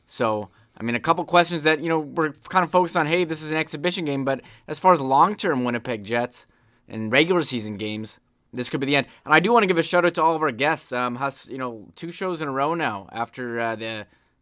So, I mean, a couple questions that, we're kind of focused on, hey, this is an exhibition game, but as far as long-term Winnipeg Jets and regular season games, this could be the end. And I do want to give a shout-out to all of our guests. 2 shows in a row now after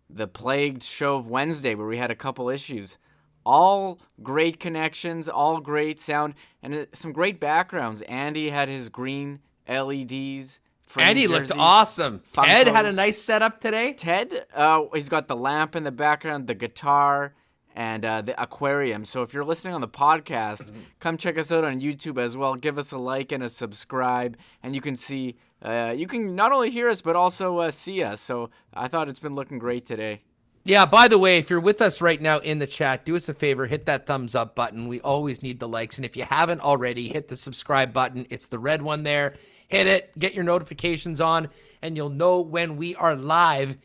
the plagued show of Wednesday where we had a couple issues. All great connections, all great sound, and some great backgrounds. Andy had his green LEDs. Andy looked awesome. Funkos. Ted had a nice setup today. Ted, he's got the lamp in the background, the guitar, and the aquarium. So if you're listening on the podcast, come check us out on YouTube as well. Give us a like and a subscribe, and you can see, you can not only hear us but also see us. So I thought it's been looking great today. Yeah, by the way, if you're with us right now in the chat, do us a favor, hit that thumbs up button. We always need the likes. And if you haven't already, hit the subscribe button. It's the red one there. Hit it, get your notifications on, and you'll know when we are live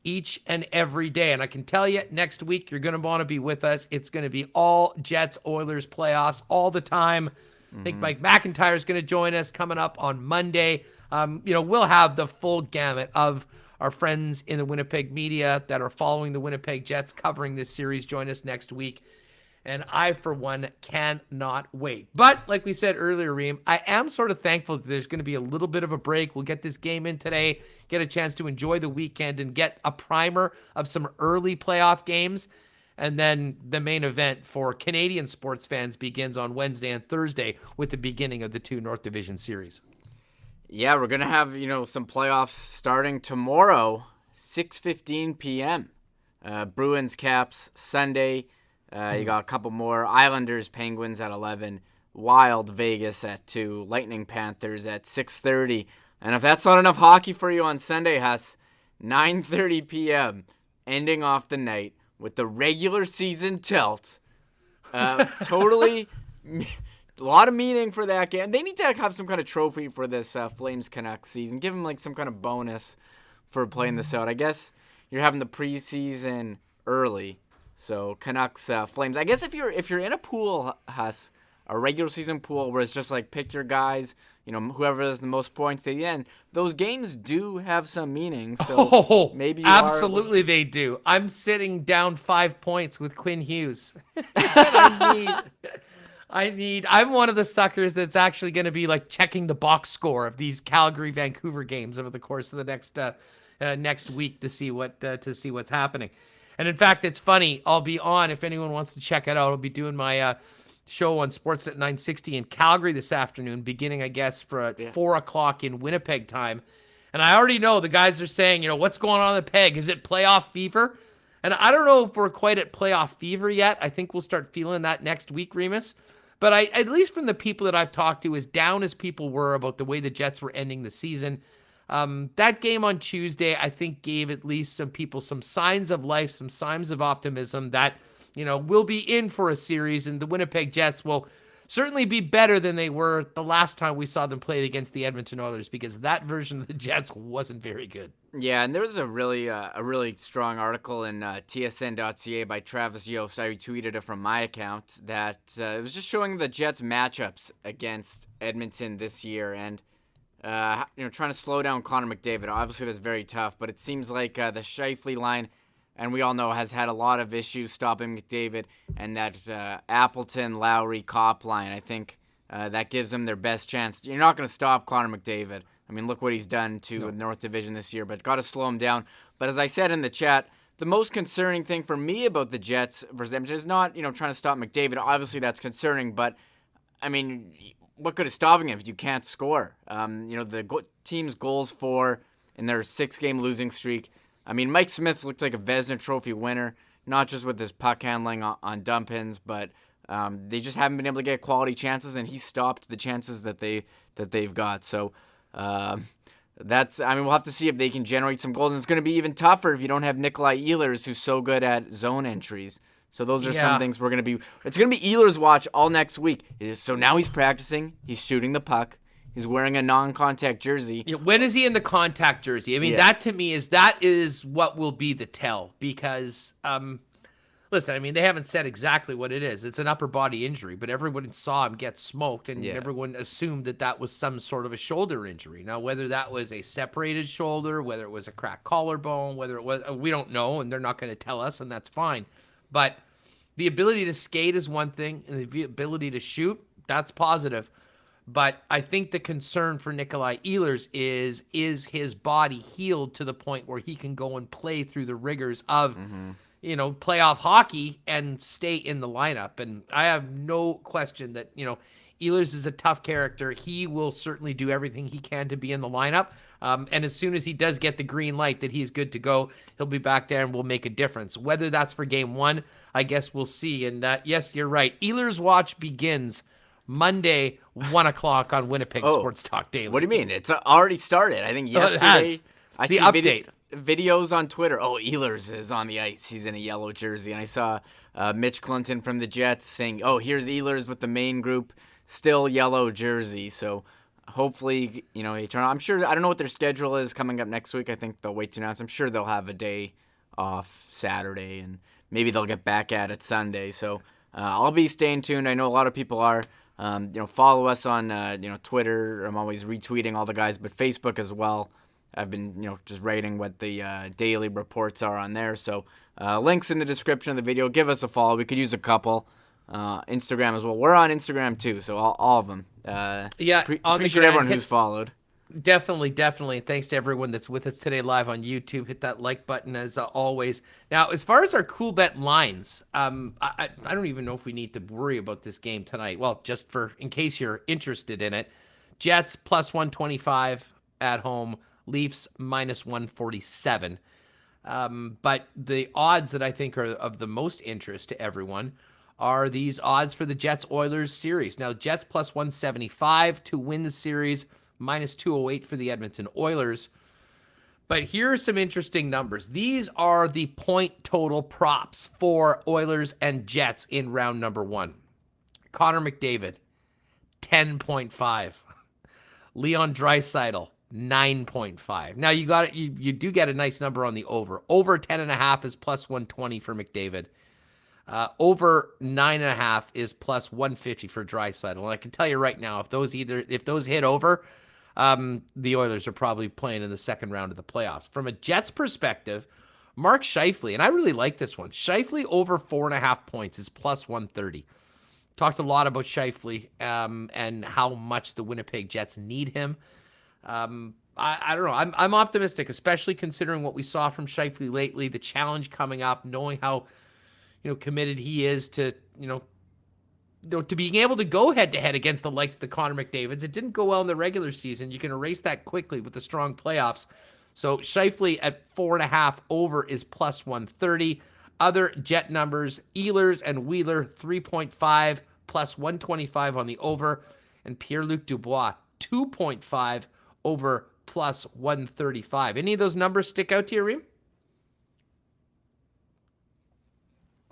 each and every day. And I can tell you, next week, you're going to want to be with us. It's going to be all Jets, Oilers playoffs all the time. I think Mike McIntyre is going to join us coming up on Monday. We'll have the full gamut of our friends in the Winnipeg media that are following the Winnipeg Jets covering this series. Join us next week. And I, for one, cannot wait. But like we said earlier, Reem, I am sort of thankful that there's going to be a little bit of a break. We'll get this game in today, get a chance to enjoy the weekend, and get a primer of some early playoff games. And then the main event for Canadian sports fans begins on Wednesday and Thursday with the beginning of the 2 North Division series. Yeah, we're going to have, some playoffs starting tomorrow, 6:15 p.m. Bruins, Caps, Sunday. You got a couple more. Islanders, Penguins at 11. Wild, Vegas at 2. Lightning, Panthers at 6:30. And if that's not enough hockey for you on Sunday, Huss, 9:30 p.m. ending off the night with the regular season tilt. Totally, a lot of meaning for that game. They need to have some kind of trophy for this Flames Canucks season. Give them some kind of bonus for playing this out. I guess you're having the preseason early. So Canucks, Flames. I guess if you're in a pool, Huss, a regular season pool where it's just pick your guys, whoever has the most points at the end, those games do have some meaning. So maybe absolutely they do. I'm sitting down 5 points with Quinn Hughes. I'm one of the suckers that's actually going to be checking the box score of these Calgary-Vancouver games over the course of the next week to see what's happening. And in fact, it's funny. I'll be on, if anyone wants to check it out, I'll be doing my show on Sportsnet 960 in Calgary this afternoon, beginning, I guess, for 4 o'clock in Winnipeg time. And I already know the guys are saying, what's going on in the Peg? Is it playoff fever? And I don't know if we're quite at playoff fever yet. I think we'll start feeling that next week, Remis. But at least from the people that I've talked to, as down as people were about the way the Jets were ending the season, that game on Tuesday, I think, gave at least some people some signs of life, some signs of optimism that, we'll be in for a series, and the Winnipeg Jets will certainly be better than they were the last time we saw them play against the Edmonton Oilers, because that version of the Jets wasn't very good. Yeah, and there was a really strong article in tsn.ca by Travis Yost. I retweeted it from my account that it was just showing the Jets matchups against Edmonton this year, and trying to slow down Connor McDavid. Obviously, that's very tough, but it seems like the Scheifele line, and we all know, has had a lot of issues stopping McDavid, and that Appleton, Lowry, Kopp line, I think that gives them their best chance. You're not going to stop Connor McDavid. I mean, look what he's done to the North Division this year, but got to slow him down. But as I said in the chat, the most concerning thing for me about the Jets versus Edmonton is not, trying to stop McDavid. Obviously, that's concerning, but, I mean, what good is stopping him if you can't score? The team's goals for in their 6-game losing streak. I mean, Mike Smith looked like a Vezina Trophy winner, not just with his puck handling on dump-ins, but they just haven't been able to get quality chances, and he stopped the chances that they've got. So we'll have to see if they can generate some goals, and it's going to be even tougher if you don't have Nikolai Ehlers, who's so good at zone entries. So those are some things it's going to be Ehlers' watch all next week. So now he's practicing, he's shooting the puck. He's wearing a non-contact jersey. Yeah, when is he in the contact jersey? I mean, that to me is what will be the tell, because, listen, I mean, they haven't said exactly what it is. It's an upper body injury, but everyone saw him get smoked, and everyone assumed that was some sort of a shoulder injury. Now, whether that was a separated shoulder, whether it was a cracked collarbone, whether it was, we don't know, and they're not going to tell us, and that's fine. But the ability to skate is one thing, and the ability to shoot, that's positive. But I think the concern for Nikolai Ehlers is his body healed to the point where he can go and play through the rigors of, playoff hockey and stay in the lineup. And I have no question that, Ehlers is a tough character. He will certainly do everything he can to be in the lineup. And as soon as he does get the green light that he's good to go, he'll be back there and will make a difference. Whether that's for game 1, I guess we'll see. And yes, you're right. Ehlers' watch begins Monday, 1 o'clock on Winnipeg Sports Talk Daily. What do you mean? It's already started. I think yesterday. I see update. Videos on Twitter. Oh, Ehlers is on the ice. He's in a yellow jersey. And I saw Mitch Clinton from the Jets saying, here's Ehlers with the main group, still yellow jersey. So hopefully, he turn on. I'm sure, I don't know what their schedule is coming up next week. I think they'll wait to announce. I'm sure they'll have a day off Saturday, and maybe they'll get back at it Sunday. So I'll be staying tuned. I know a lot of people are. Follow us on Twitter. I'm always retweeting all the guys, but Facebook as well. I've been just writing what the daily reports are on there. So links in the description of the video. Give us a follow. We could use a couple. Instagram as well. We're on Instagram too, so all of them. Appreciate everyone who's followed. Definitely. Thanks to everyone that's with us today live on YouTube. Hit that like button as always. Now, as far as our cool bet lines, I don't even know if we need to worry about this game tonight. Well, just in case you're interested in it, Jets plus 125 at home, Leafs minus 147. But the odds that I think are of the most interest to everyone are these odds for the Jets-Oilers series. Now, Jets plus 175 to win the series, minus 208 for the Edmonton Oilers. But here are some interesting numbers. These are the point total props for Oilers and Jets in round number 1. Connor McDavid, 10.5. Leon Draisaitl, 9.5. Now you do get a nice number on the over. Over 10.5 is plus 120 for McDavid. Over 9.5 is plus 150 for Draisaitl. And I can tell you right now, if those hit over, the Oilers are probably playing in the second round of the playoffs. From a Jets perspective, Mark Scheifele, and I really like this one. Scheifele over 4.5 points is plus 130. Talked a lot about Scheifele and how much the Winnipeg Jets need him. I don't know. I'm optimistic, especially considering what we saw from Scheifele lately, the challenge coming up, knowing how committed he is to to being able to go head to head against the likes of the Connor McDavids. It didn't go well in the regular season. You can erase that quickly with the strong playoffs. So Scheifele at 4.5 over is plus 130. Other Jet numbers, Ehlers and Wheeler 3.5 plus 125 on the over, and Pierre-Luc Dubois 2.5 over plus 135. Any of those numbers stick out to you, Reem?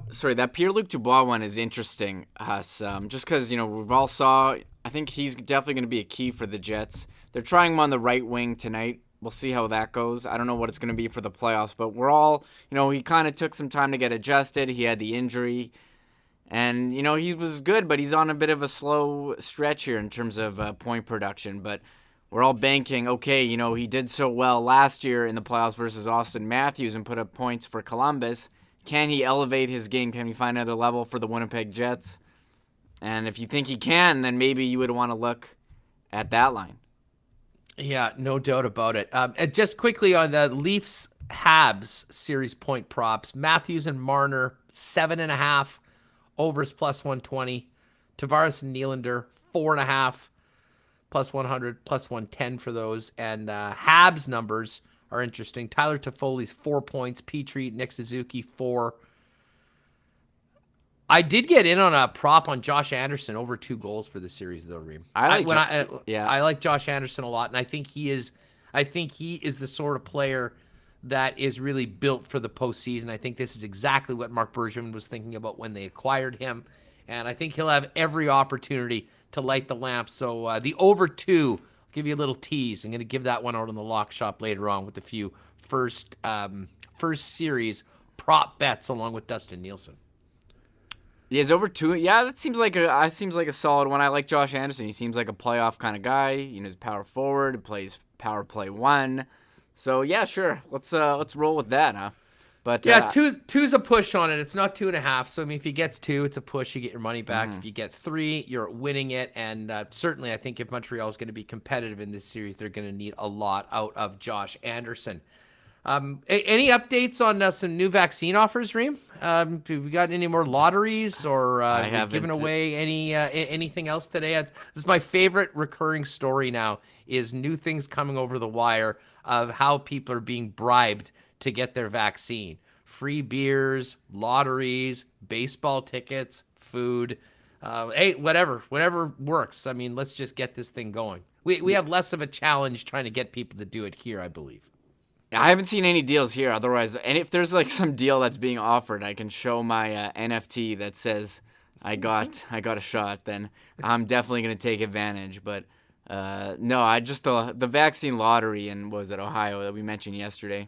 Sorry, that Pierre-Luc Dubois one is interesting, Huss. Just because, we've all saw, I think he's definitely going to be a key for the Jets. They're trying him on the right wing tonight. We'll see how that goes. I don't know what it's going to be for the playoffs, but we're all, he kind of took some time to get adjusted. He had the injury, and, he was good, but he's on a bit of a slow stretch here in terms of point production. But we're all banking, okay, he did so well last year in the playoffs versus Austin Matthews and put up points for Columbus. Can he elevate his game? Can he find another level for the Winnipeg Jets? And if you think he can, then maybe you would want to look at that line. Yeah, no doubt about it. And just quickly on the Leafs Habs series point props, Matthews and Marner 7.5 overs plus 120. Tavares and Nylander 4.5 plus 100 plus 110 for those. And Habs numbers are interesting. Tyler Toffoli's 4 points. Petrie, Nick Suzuki 4. I did get in on a prop on Josh Anderson over 2 goals for the series, though, Reem. I like Josh Anderson a lot, and I think he is the sort of player that is really built for the postseason. I think this is exactly what Mark Bergevin was thinking about when they acquired him, and I think he'll have every opportunity to light the lamp. So the over 2, I'll give you a little tease. I'm going to give that one out on the lock shop later on with a few first series prop bets along with Dustin Nielsen. He has over 2. Yeah, that seems like a solid one. I like Josh Anderson. He seems like a playoff kind of guy. He's power forward, plays power play 1. So yeah, sure. Let's roll with that, huh? But yeah, two's a push on it. It's not 2.5. So if he gets 2, it's a push. You get your money back. If you get 3, you're winning it. And certainly, I think if Montreal is going to be competitive in this series, they're going to need a lot out of Josh Anderson. Any updates on some new vaccine offers, Reem? Have we got any more lotteries or given away anything else today? This is my favorite recurring story now, is new things coming over the wire of how people are being bribed to get their vaccine. Free beers, lotteries, baseball tickets, food. Hey, whatever works. I mean, let's just get this thing going. We have less of a challenge trying to get people to do it here, I believe. I haven't seen any deals here. Otherwise, and if there's like some deal that's being offered, I can show my NFT that says I got a shot. Then I'm definitely gonna take advantage. But no, I just the vaccine lottery in Ohio that we mentioned yesterday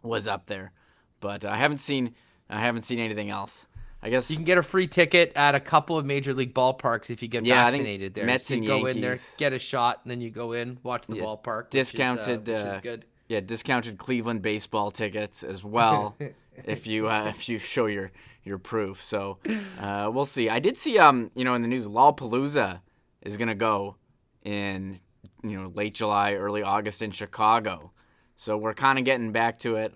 was up there, but I haven't seen anything else. I guess you can get a free ticket at a couple of major league ballparks if you get vaccinated there. Mets so you and go Yankees. in there, get a shot, and then you go in, watch the ballpark. Discounted, which is good. Yeah, discounted Cleveland baseball tickets as well if you show your proof. So we'll see. I did see in the news Lollapalooza is gonna go in late July, early August in Chicago. So we're kind of getting back to it.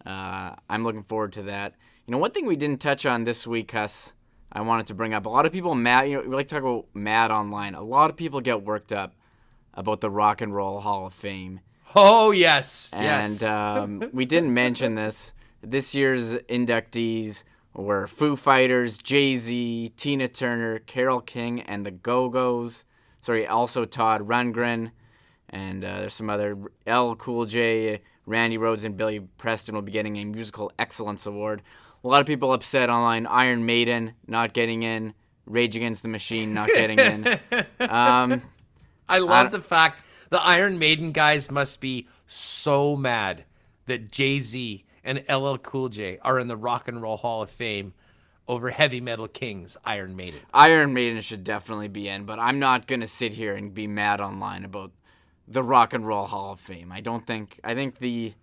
I'm looking forward to that. One thing we didn't touch on this week, Huss, I wanted to bring up. A lot of people mad. We like to talk about mad online. A lot of people get worked up about the Rock and Roll Hall of Fame. Oh, yes. And we didn't mention this. This year's inductees were Foo Fighters, Jay-Z, Tina Turner, Carole King, and the Go-Go's. Sorry, also Todd Rundgren. And there's some other LL Cool J, Randy Rhoads, and Billy Preston will be getting a Musical Excellence Award. A lot of people upset online. Iron Maiden not getting in. Rage Against the Machine not getting in. I love the fact the Iron Maiden guys must be so mad that Jay-Z and LL Cool J are in the Rock and Roll Hall of Fame over Heavy Metal Kings Iron Maiden. Iron Maiden should definitely be in, but I'm not going to sit here and be mad online about the Rock and Roll Hall of Fame. I think the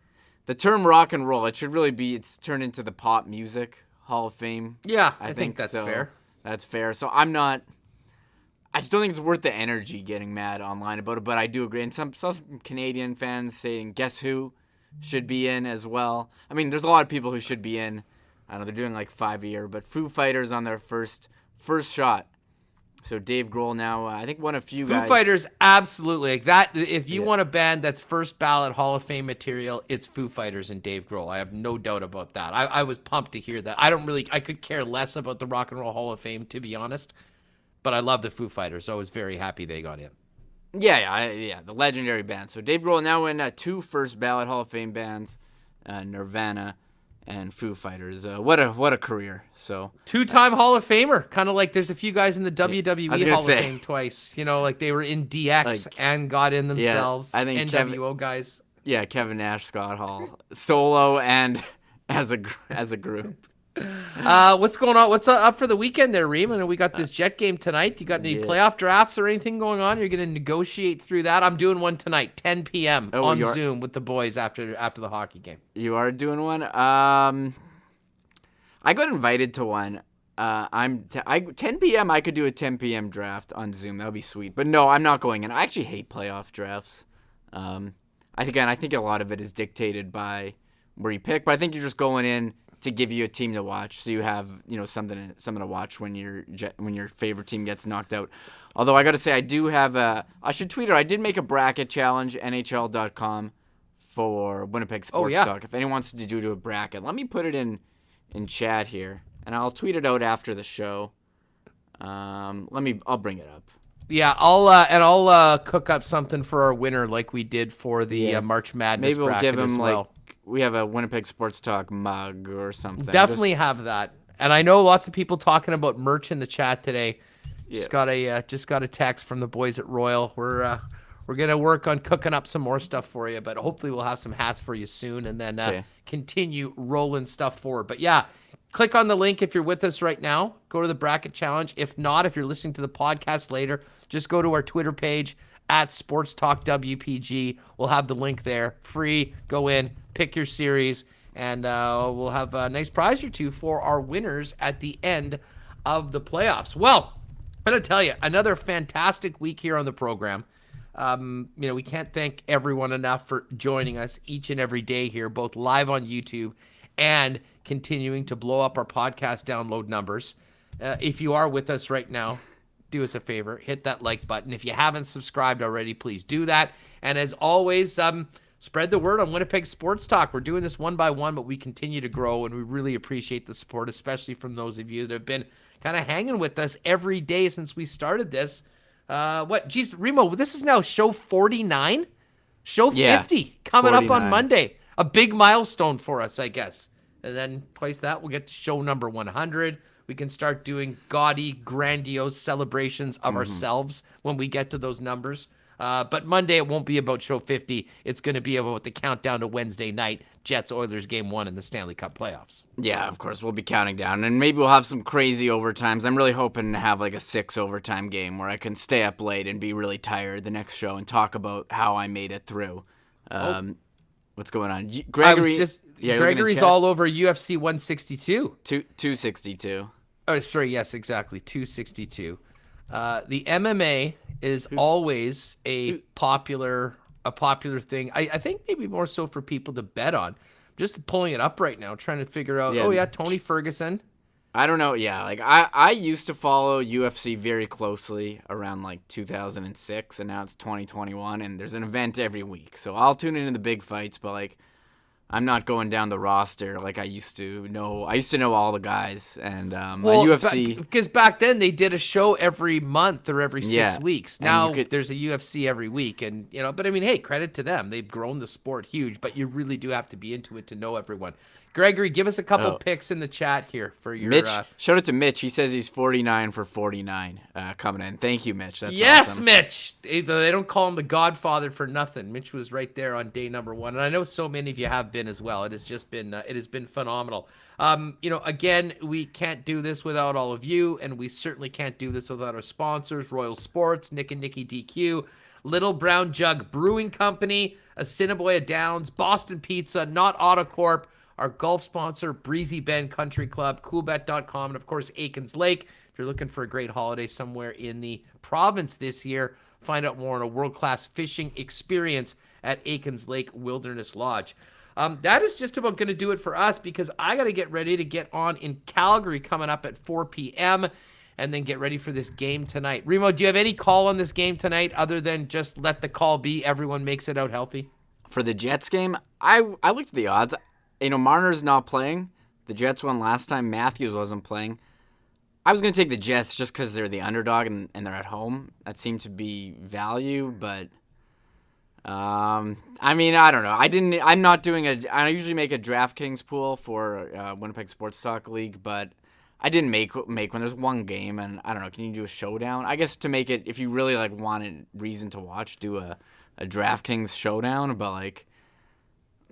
term rock and roll, it's turned into the pop music Hall of Fame. Yeah, I think that's fair. That's fair. So I'm not I just don't think it's worth the energy getting mad online about it, but I do agree. And saw some Canadian fans saying, guess who should be in as well. I mean, there's a lot of people who should be in. I don't know, they're doing like 5 a year, but Foo Fighters on their first shot. So Dave Grohl now, I think one of few guys. Foo Fighters, absolutely. Like that. If you want a band that's first ballot Hall of Fame material, it's Foo Fighters and Dave Grohl. I have no doubt about that. I was pumped to hear that. I could care less about the Rock and Roll Hall of Fame, to be honest. But I love the Foo Fighters, so I was very happy they got in. Yeah, the legendary band. So Dave Grohl now in 2 first ballot Hall of Fame bands, Nirvana and Foo Fighters. What a career. So 2-time Hall of Famer, kind of like there's a few guys in the WWE Hall of Fame twice. You know, like they were in DX and got in themselves. I think NWO guys. Yeah, Kevin Nash, Scott Hall, solo and as a group. What's going on? What's up for the weekend there, Reem? And we got this Jet game tonight. You got any playoff drafts or anything going on? You're going to negotiate through that? I'm doing one tonight, 10 p.m. on Zoom with the boys after the hockey game. You are doing one? I got invited to one. 10 p.m. I could do a 10 p.m. draft on Zoom. That would be sweet. But no, I'm not going in. I actually hate playoff drafts. I think a lot of it is dictated by where you pick, but I think you're just going in to give you a team to watch, so you have something to watch when your favorite team gets knocked out. Although I got to say, I do have I should tweet it. I did make a bracket challenge, NHL.com, for Winnipeg Sports Talk. If anyone wants to do a bracket, let me put it in chat here, and I'll tweet it out after the show. I'll bring it up. Yeah, I'll cook up something for our winner like we did for the March Madness bracket. Maybe we'll give him as well. We have a Winnipeg Sports Talk mug or something. Definitely have that. And I know lots of people talking about merch in the chat today. Just got a text from the boys at Royal. We're gonna work on cooking up some more stuff for you, but hopefully we'll have some hats for you soon, and then continue rolling stuff forward. But yeah, click on the link if you're with us right now. Go to the bracket challenge. If not, if you're listening to the podcast later, just go to our Twitter page at Sports Talk WPG. We'll have the link there. Free. Go in, pick your series, and we'll have a nice prize or two for our winners at the end of the playoffs. Well, I'm going to tell you, another fantastic week here on the program. We can't thank everyone enough for joining us each and every day here, both live on YouTube and continuing to blow up our podcast download numbers. If you are with us right now, do us a favor, hit that like button. If you haven't subscribed already, please do that. And as always, spread the word on Winnipeg Sports Talk. We're doing this one by one, but we continue to grow, and we really appreciate the support, especially from those of you that have been kind of hanging with us every day since we started this. Remo, this is now show 49? Show 50 coming 49. Up on Monday. A big milestone for us, I guess. And then twice that, we'll get to show number 100. We can start doing gaudy, grandiose celebrations of ourselves when we get to those numbers. But Monday, it won't be about show 50. It's going to be about the countdown to Wednesday night, Jets-Oilers Game 1 in the Stanley Cup Playoffs. Yeah, of course. We'll be counting down. And maybe we'll have some crazy overtimes. I'm really hoping to have like a 6 overtime game where I can stay up late and be really tired the next show and talk about how I made it through. What's going on? Gregory... Gregory's all over UFC 162. 262. Oh, sorry. Yes, exactly. 262. The MMA is always a popular thing. I think maybe more so for people to bet on. I'm just pulling it up right now, trying to figure out. Tony Ferguson. I don't know. Yeah, like I used to follow UFC very closely around like 2006, and now it's 2021, and there's an event every week. So I'll tune into the big fights, but like, I'm not going down the roster like I used to know. I used to know all the guys, and UFC. Because back then they did a show every month or every 6 weeks. Now there's a UFC every week, and But I mean, hey, credit to them. They've grown the sport huge, but you really do have to be into it to know everyone. Gregory, give us a couple picks in the chat here for your. Mitch, shout out to Mitch. He says he's 49 for 49 coming in. Thank you, Mitch. That's awesome. Mitch. They don't call him the Godfather for nothing. Mitch was right there on day number 1, and I know so many of you have been as well. It has just been phenomenal. Again, we can't do this without all of you, and we certainly can't do this without our sponsors: Royal Sports, Nick and Nicky DQ, Little Brown Jug Brewing Company, Assiniboia Downs, Boston Pizza, Not Autocorp, our golf sponsor, Breezy Bend Country Club, coolbet.com, and of course, Aikens Lake. If you're looking for a great holiday somewhere in the province this year, find out more on a world-class fishing experience at Aikens Lake Wilderness Lodge. That is just about going to do it for us, because I got to get ready to get on in Calgary coming up at 4 p.m. and then get ready for this game tonight. Remo, do you have any call on this game tonight other than just let the call be everyone makes it out healthy? For the Jets game, I looked at the odds. Marner's not playing. The Jets won last time. Matthews wasn't playing. I was going to take the Jets just because they're the underdog and they're at home. That seemed to be value, but I don't know. I'm not doing I usually make a DraftKings pool for Winnipeg Sports Talk League, but I didn't make when there's one game, and I don't know. Can you do a showdown? I guess to make it, if you really wanted reason to watch, do a DraftKings showdown, but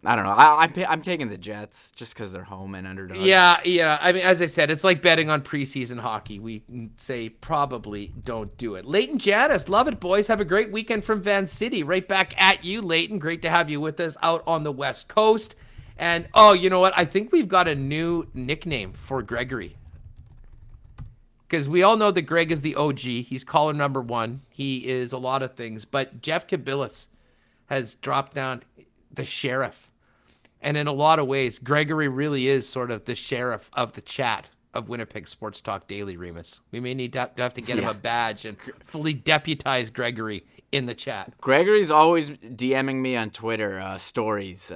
I don't know. I'm taking the Jets just because they're home and underdog. Yeah. I mean, as I said, it's like betting on preseason hockey. We say probably don't do it. Leighton Janice, love it, boys. Have a great weekend from Van City. Right back at you, Leighton. Great to have you with us out on the West Coast. And, you know what? I think we've got a new nickname for Gregory. Because we all know that Greg is the OG. He's caller number one. He is a lot of things. But Jeff Kabilis has dropped down the sheriff. And in a lot of ways, Gregory really is sort of the sheriff of the chat of Winnipeg Sports Talk Daily, Remis. We may need to have to get him a badge and fully deputize Gregory in the chat. Gregory's always DMing me on Twitter stories,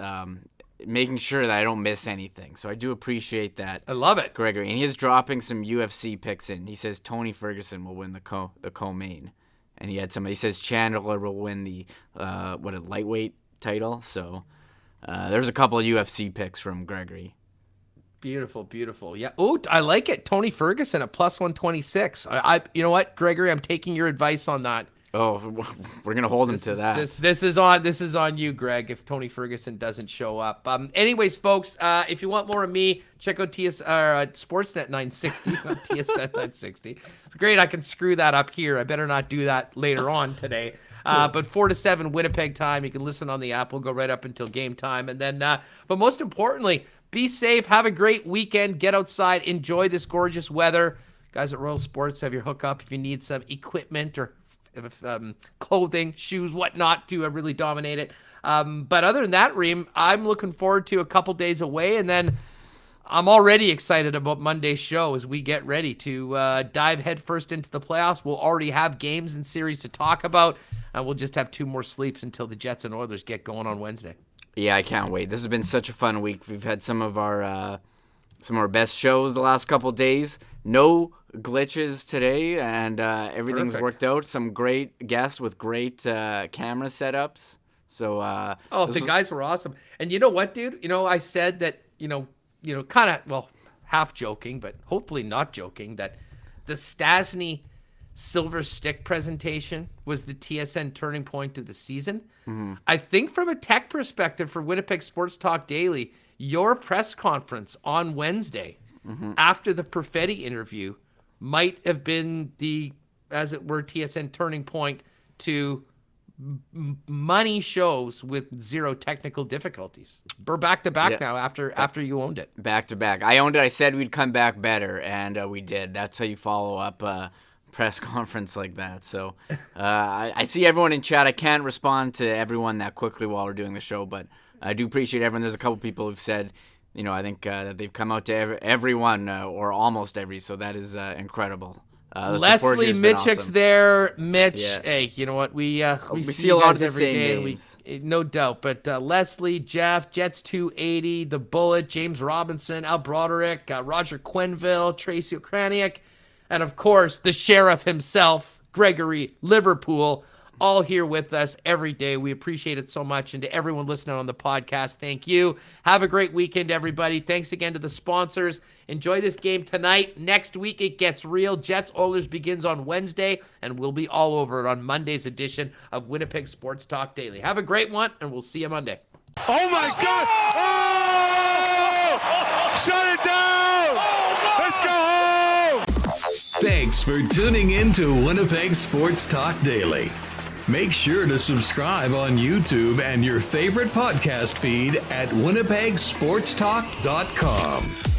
making sure that I don't miss anything. So I do appreciate that. I love it. Gregory. And he is dropping some UFC picks in. He says Tony Ferguson will win the co-main. And he says Chandler will win the lightweight title. So there's a couple of UFC picks from Gregory. Beautiful. Yeah. Oh, I like it. Tony Ferguson at plus 126. You know what, Gregory? I'm taking your advice on that. Oh, we're gonna hold him to that. This is on you, Greg. If Tony Ferguson doesn't show up. Anyways, folks, if you want more of me, check out Sportsnet 960, not TSN 960. It's great. I can screw that up here. I better not do that later on today. But 4 to 7 Winnipeg time. You can listen on the app. We'll go right up until game time, and then. But most importantly, be safe. Have a great weekend. Get outside. Enjoy this gorgeous weather. Guys at Royal Sports have your hookup if you need some equipment or clothing, shoes, whatnot to really dominate it. But other than that, Reem, I'm looking forward to a couple days away, and then I'm already excited about Monday's show as we get ready to dive headfirst into the playoffs. We'll already have games and series to talk about, and we'll just have 2 more sleeps until the Jets and Oilers get going on Wednesday. Yeah, I can't wait. This has been such a fun week. We've had some of our best shows the last couple days. No glitches today, and everything's Perfect. Worked out. Some great guests with great camera setups. So the guys were awesome. And you know what, dude? I said that kind of half joking, but hopefully not joking, that the Stasny Silver Stick presentation was the TSN turning point of the season. Mm-hmm. I think from a tech perspective for Winnipeg Sports Talk Daily, your press conference on Wednesday after the Perfetti interview might have been the, as it were, TSN turning point to money shows with 0 technical difficulties. We're back to back now after you owned it. Back to back. I owned it. I said we'd come back better, and we did. That's how you follow up a press conference like that. So I see everyone in chat. I can't respond to everyone that quickly while we're doing the show, but I do appreciate everyone. There's a couple people who've said, I think that they've come out to everyone or almost every, so that is incredible. Leslie Mitchick's awesome. There. Mitch, Hey, you know what? We see a lot of the every same day. names. No doubt. But Leslie, Jeff, Jets 280, The Bullet, James Robinson, Al Broderick, Roger Quenville, Tracy Okraniak, and of course, the sheriff himself, Gregory Liverpool, all here with us every day. We appreciate it so much. And to everyone listening on the podcast, thank you. Have a great weekend, everybody. Thanks again to the sponsors. Enjoy this game tonight. Next week, it gets real. Jets Oilers begins on Wednesday, and we'll be all over it on Monday's edition of Winnipeg Sports Talk Daily. Have a great one, and we'll see you Monday. Oh, my God. Oh! Shut it down. Let's go home. Thanks for tuning in to Winnipeg Sports Talk Daily. Make sure to subscribe on YouTube and your favorite podcast feed at winnipegsportstalk.com.